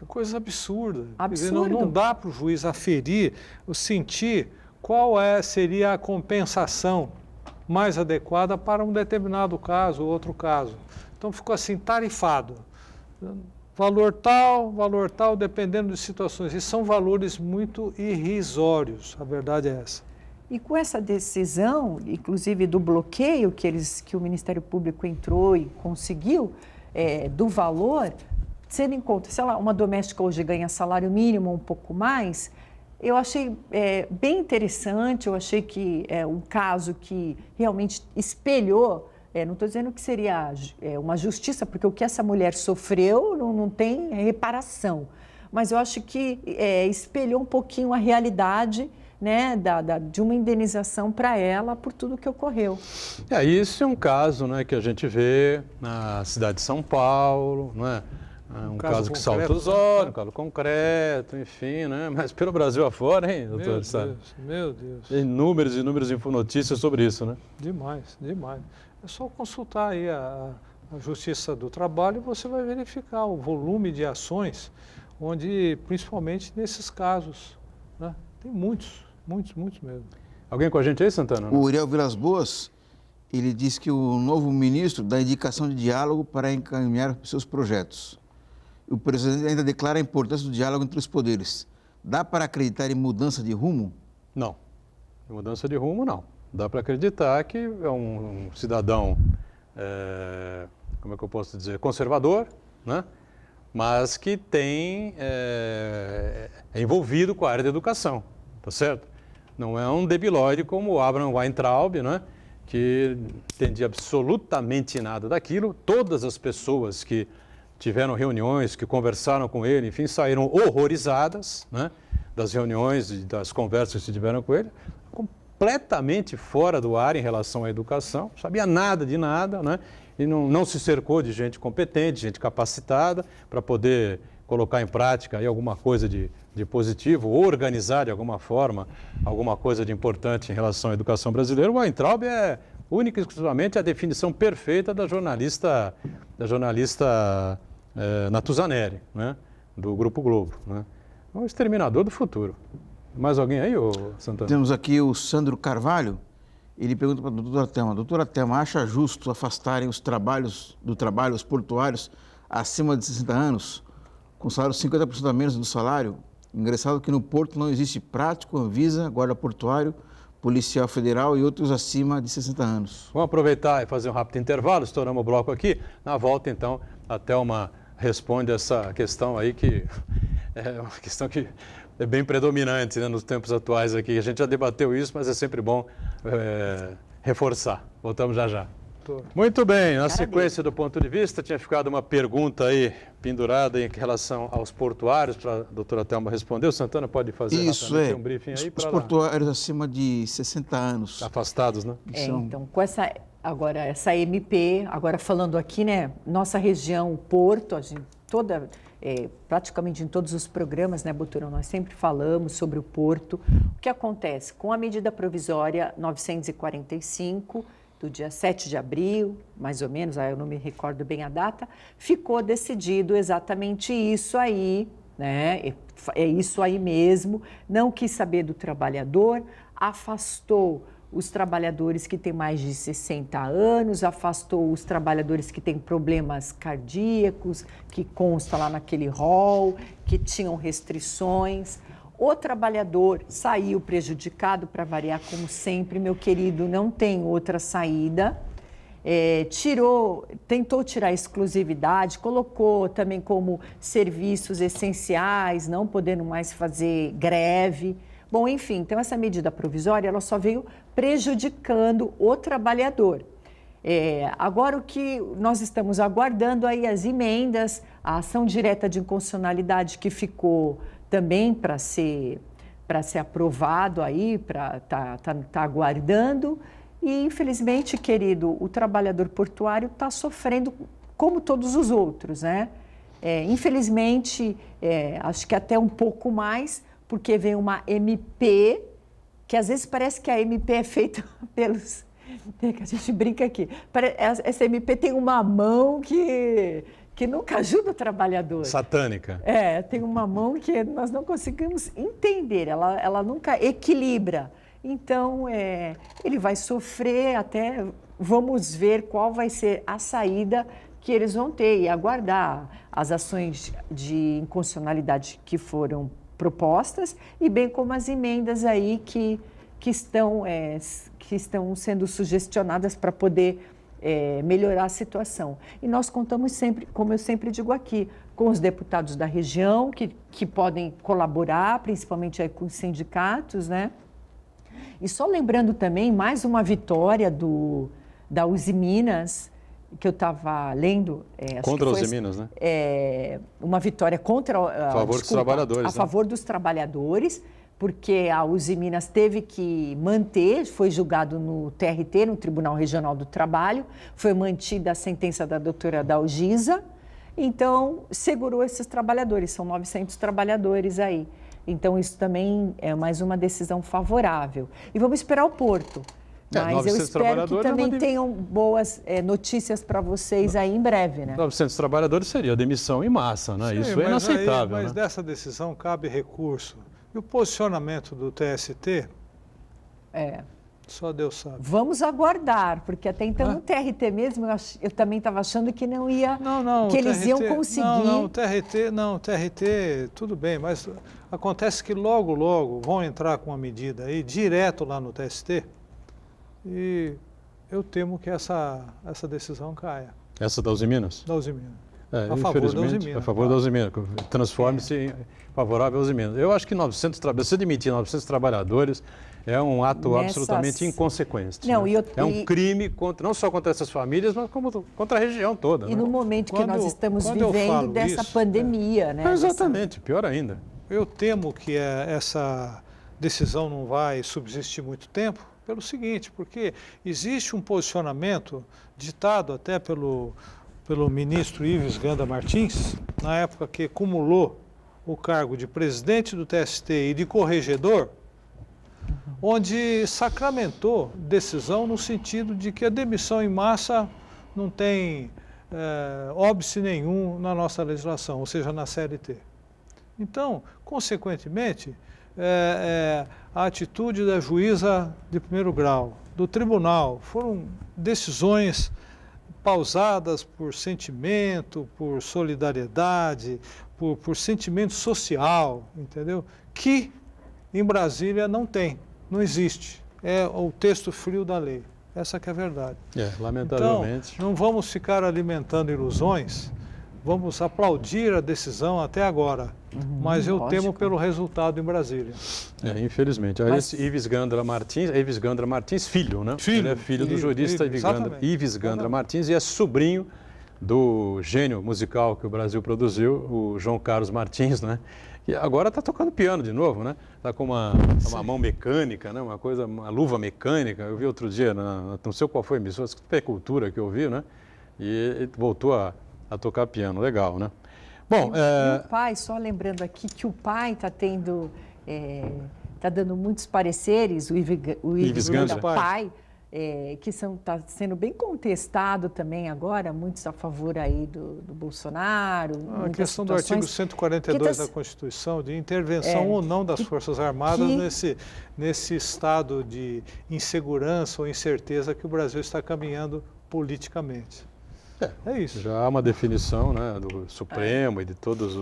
Coisa absurda. Absurdo. Quer dizer, não dá para o juiz aferir, sentir qual seria a compensação mais adequada para um determinado caso ou outro caso. Então ficou assim, tarifado. Valor tal, dependendo de situações. E são valores muito irrisórios, a verdade é essa. E com essa decisão, inclusive do bloqueio que o Ministério Público entrou e conseguiu, do valor, tendo em conta, sei lá, uma doméstica hoje ganha salário mínimo um pouco mais, eu achei bem interessante, eu achei que é um caso que realmente espelhou, não estou dizendo que seria uma justiça, porque o que essa mulher sofreu não tem reparação, mas eu acho que espelhou um pouquinho a realidade, né, de uma indenização para ela por tudo que ocorreu. Isso é um caso, né, que a gente vê na cidade de São Paulo, não é? Um caso que salta os olhos, um caso concreto, enfim, né? Mas pelo Brasil afora, hein, doutor? Meu Deus. Tem inúmeras notícias sobre isso, né? Demais. É só consultar aí a Justiça do Trabalho e você vai verificar o volume de ações, onde, principalmente nesses casos, né? Tem muitos mesmo. Alguém com a gente aí, Santana? O Uriel Vilas Boas, ele disse que o novo ministro dá indicação de diálogo para encaminhar seus projetos. O presidente ainda declara a importância do diálogo entre os poderes. Dá para acreditar em mudança de rumo? Não. Mudança de rumo, não. Dá para acreditar que é um cidadão, como é que eu posso dizer, conservador, né? Mas que é envolvido com a área da educação, tá certo? Não é um debilóide como o Abraham Weintraub, né? Que entendia absolutamente nada daquilo. Todas as pessoas que tiveram reuniões, que conversaram com ele, enfim, saíram horrorizadas, né? Das reuniões e das conversas que tiveram com ele, completamente fora do ar em relação à educação, não sabia nada de nada, né? E não se cercou de gente competente, gente capacitada, para poder colocar em prática aí alguma coisa de positivo, ou organizar de alguma forma alguma coisa de importante em relação à educação brasileira. O Weintraub é única e exclusivamente a definição perfeita da jornalista Natuzaneri, né? Do Grupo Globo, né? É um exterminador do futuro. Mais alguém aí, ô Santana? Temos aqui o Sandro Carvalho. Ele pergunta para a doutora Thelma: doutora Thelma, acha justo afastarem os portuários acima de 60 anos, com salário 50% a menos do salário? Engraçado que no Porto não existe prático, Anvisa, guarda portuário, policial federal e outros acima de 60 anos. Vamos aproveitar e fazer um rápido intervalo, estouramos o bloco aqui. Na volta, então, a Thelma responde essa questão aí, que é uma questão que é bem predominante, né, nos tempos atuais aqui. A gente já debateu isso, mas é sempre bom reforçar. Voltamos já já. Muito bem, na sequência do ponto de vista, tinha ficado uma pergunta aí pendurada em relação aos portuários, para a doutora Thelma responder. O Santana pode fazer um briefing aí para os portuários acima de 60 anos. Afastados, né? Então, com essa MP, agora falando aqui, né, nossa região, o Porto, a gente praticamente em todos os programas, né, Boturão, nós sempre falamos sobre o Porto. O que acontece? Com a medida provisória 945, do dia 7 de abril, mais ou menos, eu não me recordo bem a data, ficou decidido exatamente isso aí, né? É isso aí mesmo, não quis saber do trabalhador, afastou os trabalhadores que têm mais de 60 anos, afastou os trabalhadores que têm problemas cardíacos, que consta lá naquele rol, que tinham restrições. O trabalhador saiu prejudicado, para variar, como sempre, meu querido, não tem outra saída. Tentou tirar a exclusividade, colocou também como serviços essenciais, não podendo mais fazer greve. Bom, enfim, então essa medida provisória ela só veio prejudicando o trabalhador. Agora o que nós estamos aguardando aí as emendas, a ação direta de inconstitucionalidade que ficou também para ser aprovado aí, para tá aguardando. E, infelizmente, querido, o trabalhador portuário está sofrendo como todos os outros, né? Infelizmente, acho que até um pouco mais, porque vem uma MP, que às vezes parece que a MP é feita pelos... que a gente brinca aqui. Essa MP tem uma mão que nunca ajuda o trabalhador. Satânica. Tem uma mão que nós não conseguimos entender, ela nunca equilibra. Então, ele vai sofrer até, vamos ver qual vai ser a saída que eles vão ter e aguardar as ações de inconstitucionalidade que foram propostas e bem como as emendas aí que estão sendo sugestionadas para poder melhorar a situação. E nós contamos sempre, como eu sempre digo aqui, com os deputados da região que podem colaborar, principalmente aí com os sindicatos, né? E só lembrando também mais uma vitória da Uzi Minas, que eu estava lendo. Contra a Uzi Minas, né? Uma vitória contra... A favor dos trabalhadores. A favor dos trabalhadores, porque a Uzi Minas teve que manter, foi julgado no TRT, no Tribunal Regional do Trabalho, foi mantida a sentença da doutora Dalgisa, então segurou esses trabalhadores, são 900 trabalhadores aí. Então isso também é mais uma decisão favorável. E vamos esperar o Porto. Mas eu espero que também tenham boas notícias para vocês aí em breve, né? 900 trabalhadores seria demissão em massa, né? Sim, isso é inaceitável. Mas dessa decisão cabe recurso. E o posicionamento do TST? Só Deus sabe. Vamos aguardar, porque até então o TRT mesmo, eu também estava achando que não ia, que eles iam conseguir. Não, TRT, tudo bem, mas acontece que logo vão entrar com uma medida aí, direto lá no TST, e eu temo que essa decisão caia. Essa da Uzi Minas? Da Uzi Minas. A favor da Uzi Minas. A favor da Uzi Minas, transforme-se em favorável à Uzi Minas. Eu acho que 900 trabalhadores, se demitir 900 trabalhadores é um ato absolutamente inconsequente. Não, né? É um crime não só contra essas famílias, mas como contra a região toda. E no momento que nós estamos vivendo dessa pandemia, né? Exatamente, pior ainda. Eu temo que essa decisão não vai subsistir muito tempo, pelo seguinte, porque existe um posicionamento ditado até pelo ministro Ives Ganda Martins, na época que acumulou o cargo de presidente do TST e de corregedor, onde sacramentou decisão no sentido de que a demissão em massa não tem óbice nenhum na nossa legislação, ou seja, na CLT. Então, consequentemente, a atitude da juíza de primeiro grau, do tribunal, foram decisões pausadas por sentimento, por solidariedade, por sentimento social, entendeu? Que em Brasília não tem, não existe. É o texto frio da lei. Essa que é a verdade. Lamentavelmente. Então, não vamos ficar alimentando ilusões, vamos aplaudir a decisão até agora, mas eu temo pelo resultado em Brasília. Infelizmente. Esse Ives Gandra Martins, filho, né? Filho. Ele é filho do jurista Ives Gandra Martins e é sobrinho do gênio musical que o Brasil produziu, o João Carlos Martins, né? Que agora está tocando piano de novo, né? Está com uma mão mecânica, né? Uma luva mecânica. Eu vi outro dia, não sei qual foi a emissora, Cultura que eu vi, né? E ele voltou a tocar piano, legal, né? Bom, e o pai, só lembrando aqui que o pai está tendo, está dando muitos pareceres, o Ives Gandra pai, que está sendo bem contestado também agora, muitos a favor aí do Bolsonaro. A questão do artigo 142 da Constituição, de intervenção ou não das Forças Armadas nesse estado de insegurança ou incerteza que o Brasil está caminhando politicamente. É isso. Já há uma definição, né, do Supremo e de todos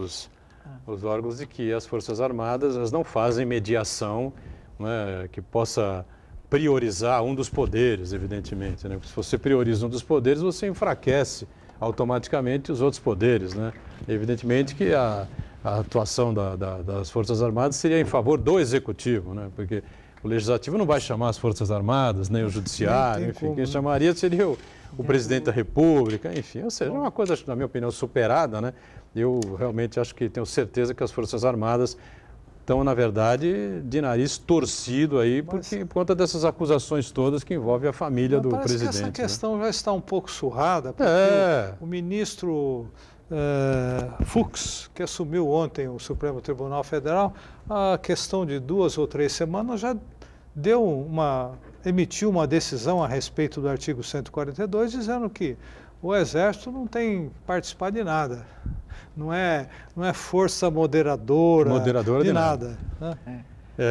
os órgãos de que as Forças Armadas elas não fazem mediação, né, que possa priorizar um dos poderes, evidentemente, né? Se você prioriza um dos poderes, você enfraquece automaticamente os outros poderes, né? Evidentemente que a atuação das Forças Armadas seria em favor do Executivo, né? Porque o Legislativo não vai chamar as Forças Armadas, nem o Judiciário, enfim, quem chamaria seria o Presidente da República, enfim, ou seja, é uma coisa, na minha opinião, superada, né? Eu realmente acho que tenho certeza que as Forças Armadas estão, na verdade, de nariz torcido aí por conta dessas acusações todas que envolvem a família do presidente. Que essa questão já está um pouco surrada, porque o ministro Fux, que assumiu ontem o Supremo Tribunal Federal, a questão de 2 ou 3 semanas já emitiu uma decisão a respeito do artigo 142, dizendo que o Exército não tem participado de nada. Não é força moderadora de nada. Né?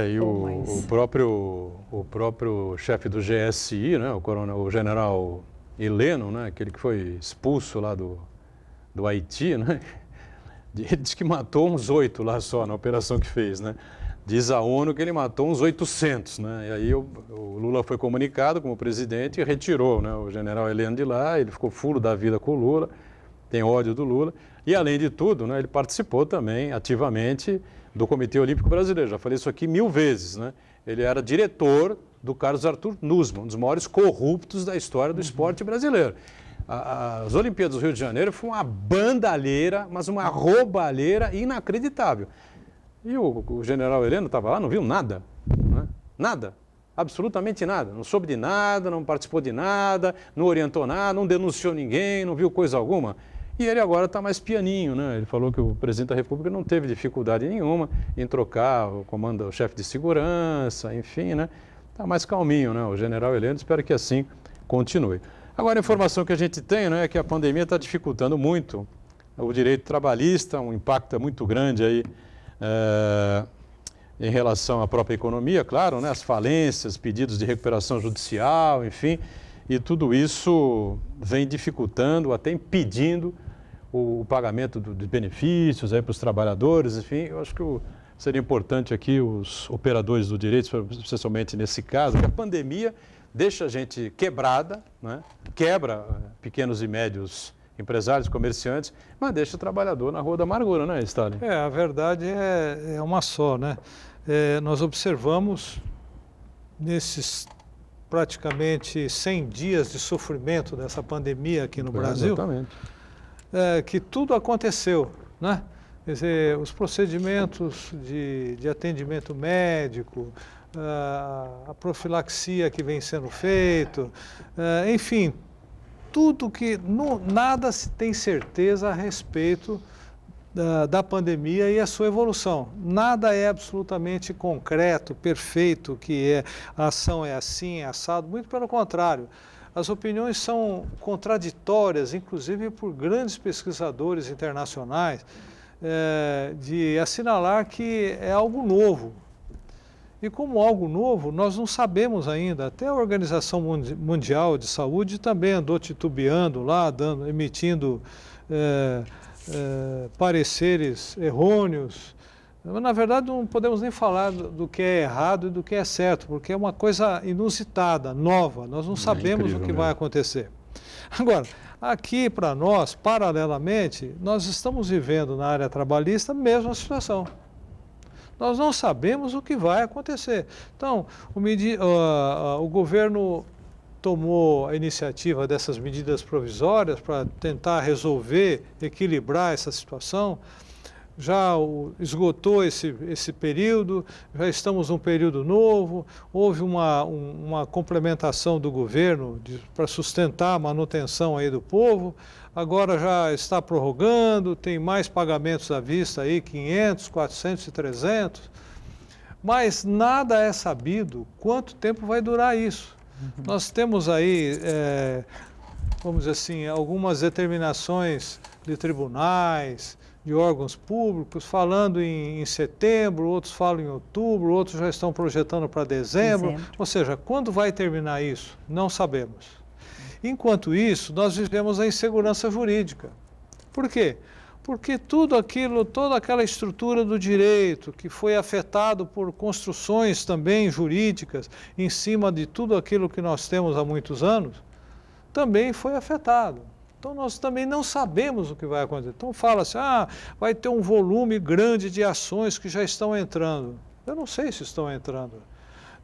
E o próprio chefe do GSI, né, o general Heleno, né, aquele que foi expulso lá do Haiti, né, ele disse que matou uns 8 lá só na operação que fez, né? Diz a ONU que ele matou uns 800, né? E aí o Lula foi comunicado como presidente e retirou, né, o general Heleno de lá, ele ficou furo da vida com o Lula, tem ódio do Lula. E, além de tudo, né, ele participou também ativamente do Comitê Olímpico Brasileiro. Já falei isso aqui 1000 vezes. Né? Ele era diretor do Carlos Arthur Nussmann, um dos maiores corruptos da história do esporte brasileiro. As Olimpíadas do Rio de Janeiro foi uma bandalheira, mas uma roubalheira inacreditável. E o general Heleno estava lá, não viu nada. Né? Nada. Absolutamente nada. Não soube de nada, não participou de nada, não orientou nada, não denunciou ninguém, não viu coisa alguma. E ele agora está mais pianinho, né? Ele falou que o presidente da República não teve dificuldade nenhuma em trocar o chefe de segurança, enfim, né? Está mais calminho, né? O general Heleno, espero que assim continue. Agora, a informação que a gente tem, né, é que a pandemia está dificultando muito o direito trabalhista, um impacto muito grande aí em relação à própria economia, claro, né? As falências, pedidos de recuperação judicial, enfim, e tudo isso vem dificultando, até impedindo o pagamento de benefícios para os trabalhadores, enfim, eu acho que seria importante aqui os operadores do direito, especialmente nesse caso, que a pandemia deixa a gente quebrada, né? Quebra pequenos e médios empresários, comerciantes, mas deixa o trabalhador na rua da amargura, né, Stalin? A verdade é uma só, né? Nós observamos nesses praticamente 100 dias de sofrimento dessa pandemia aqui no Brasil, que tudo aconteceu, né? Quer dizer, os procedimentos de atendimento médico, a profilaxia que vem sendo feito, enfim, tudo que nada se tem certeza a respeito da pandemia e a sua evolução. Nada é absolutamente concreto, perfeito, que a ação é assim, é assado, muito pelo contrário. as opiniões são contraditórias, inclusive por grandes pesquisadores internacionais, de assinalar que é algo novo. E como algo novo, nós não sabemos ainda. Até a Organização Mundial de Saúde também andou titubeando lá, emitindo pareceres errôneos. Mas, na verdade, não podemos nem falar do que é errado e do que é certo, porque é uma coisa inusitada, nova. Nós não sabemos o que vai acontecer. Agora, aqui para nós, paralelamente, nós estamos vivendo na área trabalhista a mesma situação. Nós não sabemos o que vai acontecer. Então, o governo tomou a iniciativa dessas medidas provisórias para tentar resolver, equilibrar essa situação. Já esgotou esse período, já estamos num período novo, houve uma complementação do governo para sustentar a manutenção aí do povo, agora já está prorrogando, tem mais pagamentos à vista aí, 500, 400 e 300, mas nada é sabido quanto tempo vai durar isso. Nós temos aí, vamos dizer assim, algumas determinações de tribunais, de órgãos públicos, falando em setembro, outros falam em outubro, outros já estão projetando para dezembro. Ou seja, quando vai terminar isso? Não sabemos. Enquanto isso, nós vivemos a insegurança jurídica. Por quê? Porque toda aquela estrutura do direito que foi afetado por construções também jurídicas em cima de tudo aquilo que nós temos há muitos anos, também foi afetado. Então, nós também não sabemos o que vai acontecer. Então, fala-se, vai ter um volume grande de ações que já estão entrando. Eu não sei se estão entrando.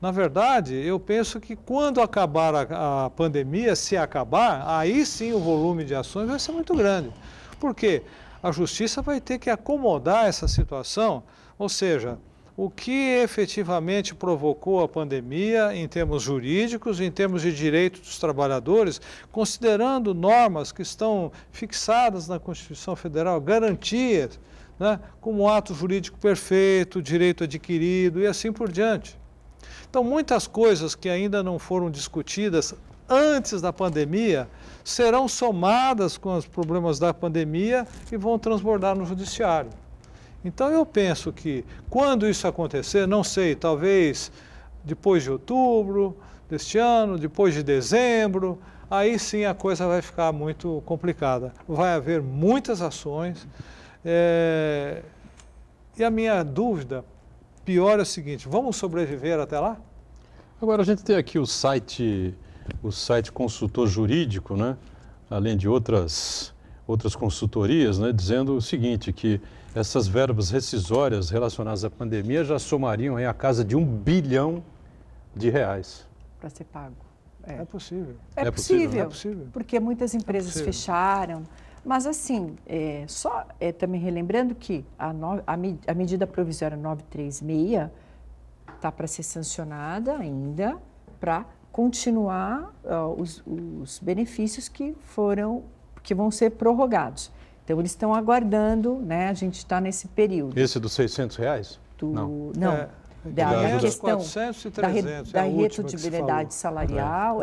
Na verdade, eu penso que quando acabar a pandemia, se acabar, aí sim o volume de ações vai ser muito grande. Por quê? A Justiça vai ter que acomodar essa situação, ou seja, o que efetivamente provocou a pandemia em termos jurídicos, em termos de direito dos trabalhadores, considerando normas que estão fixadas na Constituição Federal, garantias, né, como ato jurídico perfeito, direito adquirido e assim por diante. Então, muitas coisas que ainda não foram discutidas antes da pandemia serão somadas com os problemas da pandemia e vão transbordar no judiciário. Então, eu penso que quando isso acontecer, não sei, talvez depois de outubro deste ano, depois de dezembro, aí sim a coisa vai ficar muito complicada. Vai haver muitas ações e a minha dúvida pior é o seguinte, vamos sobreviver até lá? Agora, a gente tem aqui o site consultor jurídico, né? Além de outras consultorias, né? Dizendo o seguinte, que essas verbas rescisórias relacionadas à pandemia já somariam aí a casa de R$1 bilhão. Para ser pago. É possível. É possível, É possível. porque muitas empresas fecharam. Mas assim, também relembrando que a medida provisória 936 está para ser sancionada ainda para continuar os benefícios que vão ser prorrogados. Então, eles estão aguardando, né? A gente está nesse período. Esse dos R$600? Não. Da questão 400 e 300, da redutibilidade salarial,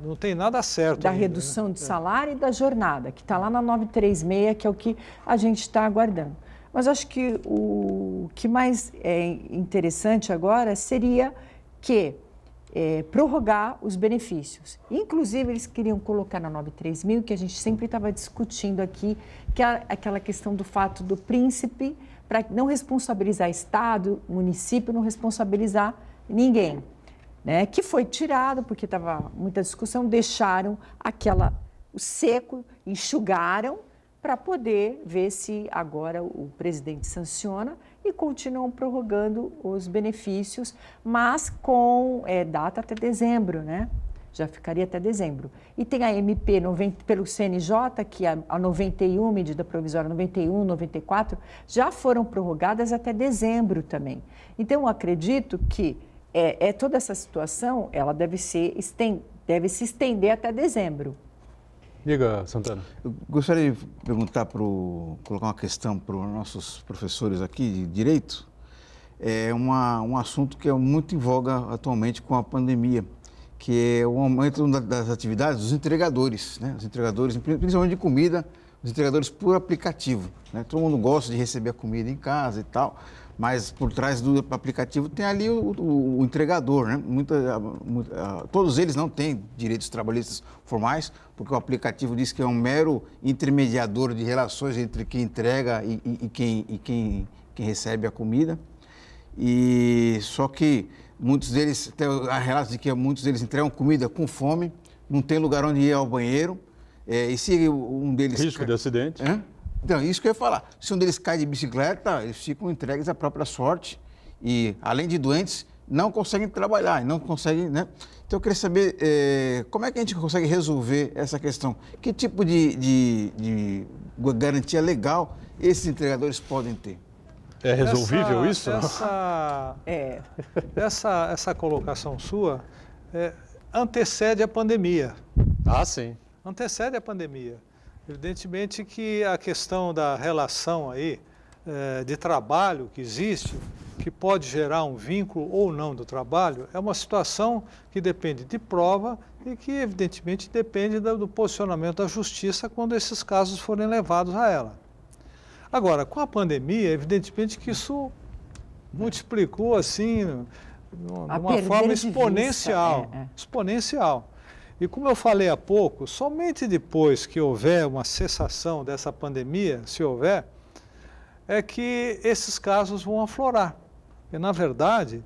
não tem nada certo. Da ainda, redução né? de salário e da jornada, que está lá na 936, que é o que a gente está aguardando. Mas acho que o que mais é interessante agora seria prorrogar os benefícios. Inclusive, eles queriam colocar na 93000, que a gente sempre estava discutindo aqui, que é aquela questão do fato do príncipe, para não responsabilizar Estado, município, não responsabilizar ninguém, né? Que foi tirado, porque estava muita discussão, deixaram o seco, enxugaram, para poder ver se agora o presidente sanciona e continuam prorrogando os benefícios, mas com data até dezembro, né? Já ficaria até dezembro. E tem a MP pelo CNJ, que a 91, medida provisória 91, 94, já foram prorrogadas até dezembro também. Então, eu acredito que toda essa situação, ela deve se estender até dezembro. Diga, Santana. Eu gostaria de perguntar, colocar uma questão para os nossos professores aqui de Direito. É um assunto que é muito em voga atualmente com a pandemia, que é o aumento das atividades dos entregadores, né? Os entregadores, principalmente de comida, os entregadores por aplicativo, né? Todo mundo gosta de receber a comida em casa e tal, mas por trás do aplicativo tem ali o entregador, né? Todos eles não têm direitos trabalhistas formais, porque o aplicativo diz que é um mero intermediador de relações entre quem entrega e quem recebe a comida. E só que muitos deles, há relatos de que muitos deles entregam comida com fome, não tem lugar onde ir ao banheiro, e se um deles... Risco de acidente. Então, isso que eu ia falar. Se um deles cai de bicicleta, eles ficam entregues à própria sorte e, além de doentes, não conseguem trabalhar, não conseguem, né? Então, eu queria saber como é que a gente consegue resolver essa questão. Que tipo de garantia legal esses entregadores podem ter? É resolvível isso? Essa colocação sua antecede a pandemia. Ah, sim. Antecede a pandemia. Evidentemente que a questão da relação aí de trabalho que existe, que pode gerar um vínculo ou não do trabalho, é uma situação que depende de prova e que evidentemente depende do posicionamento da justiça quando esses casos forem levados a ela. Agora, com a pandemia, evidentemente que isso multiplicou assim, de uma forma exponencial. Exponencial. E como eu falei há pouco, somente depois que houver uma cessação dessa pandemia, se houver, é que esses casos vão aflorar. E, na verdade,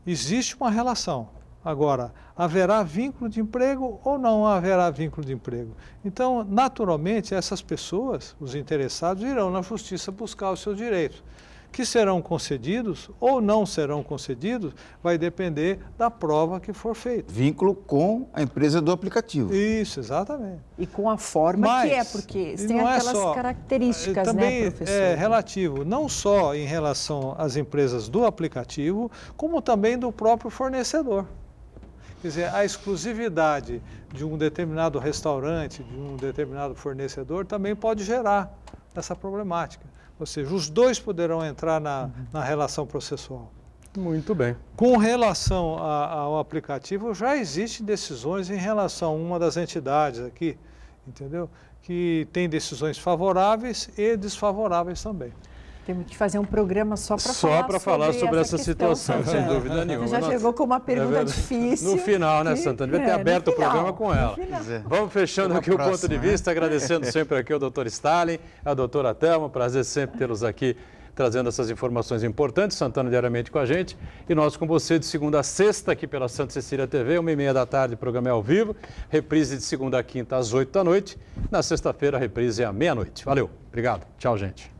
existe uma relação. Agora, haverá vínculo de emprego ou não haverá vínculo de emprego? Então, naturalmente, essas pessoas, os interessados, irão na justiça buscar os seus direitos. Que serão concedidos ou não serão concedidos, vai depender da prova que for feita. Vínculo com a empresa do aplicativo. Isso, exatamente. E com a forma que é, porque tem aquelas características, também, né, professor? É relativo, não só em relação às empresas do aplicativo, como também do próprio fornecedor. Quer dizer, a exclusividade de um determinado restaurante, de um determinado fornecedor, também pode gerar essa problemática. Ou seja, os dois poderão entrar na relação processual. Muito bem. Com relação ao aplicativo, já existem decisões em relação a uma das entidades aqui, entendeu? Que tem decisões favoráveis e desfavoráveis também. Temos que fazer um programa só para falar sobre essa situação, sem dúvida nenhuma. Você já chegou com uma pergunta difícil. No final, né, Santana? Devia ter aberto o programa com ela. Vamos fechando aqui o ponto de vista, agradecendo sempre aqui ao doutor Stalin, a doutora Thelma, prazer sempre tê-los aqui trazendo essas informações importantes, Santana diariamente com a gente, e nós com você de segunda a sexta aqui pela Santa Cecília TV, 1h30 da tarde, programa é ao vivo, reprise de segunda a quinta às 8 da noite, na sexta-feira a reprise é à meia-noite. Valeu, obrigado, tchau gente.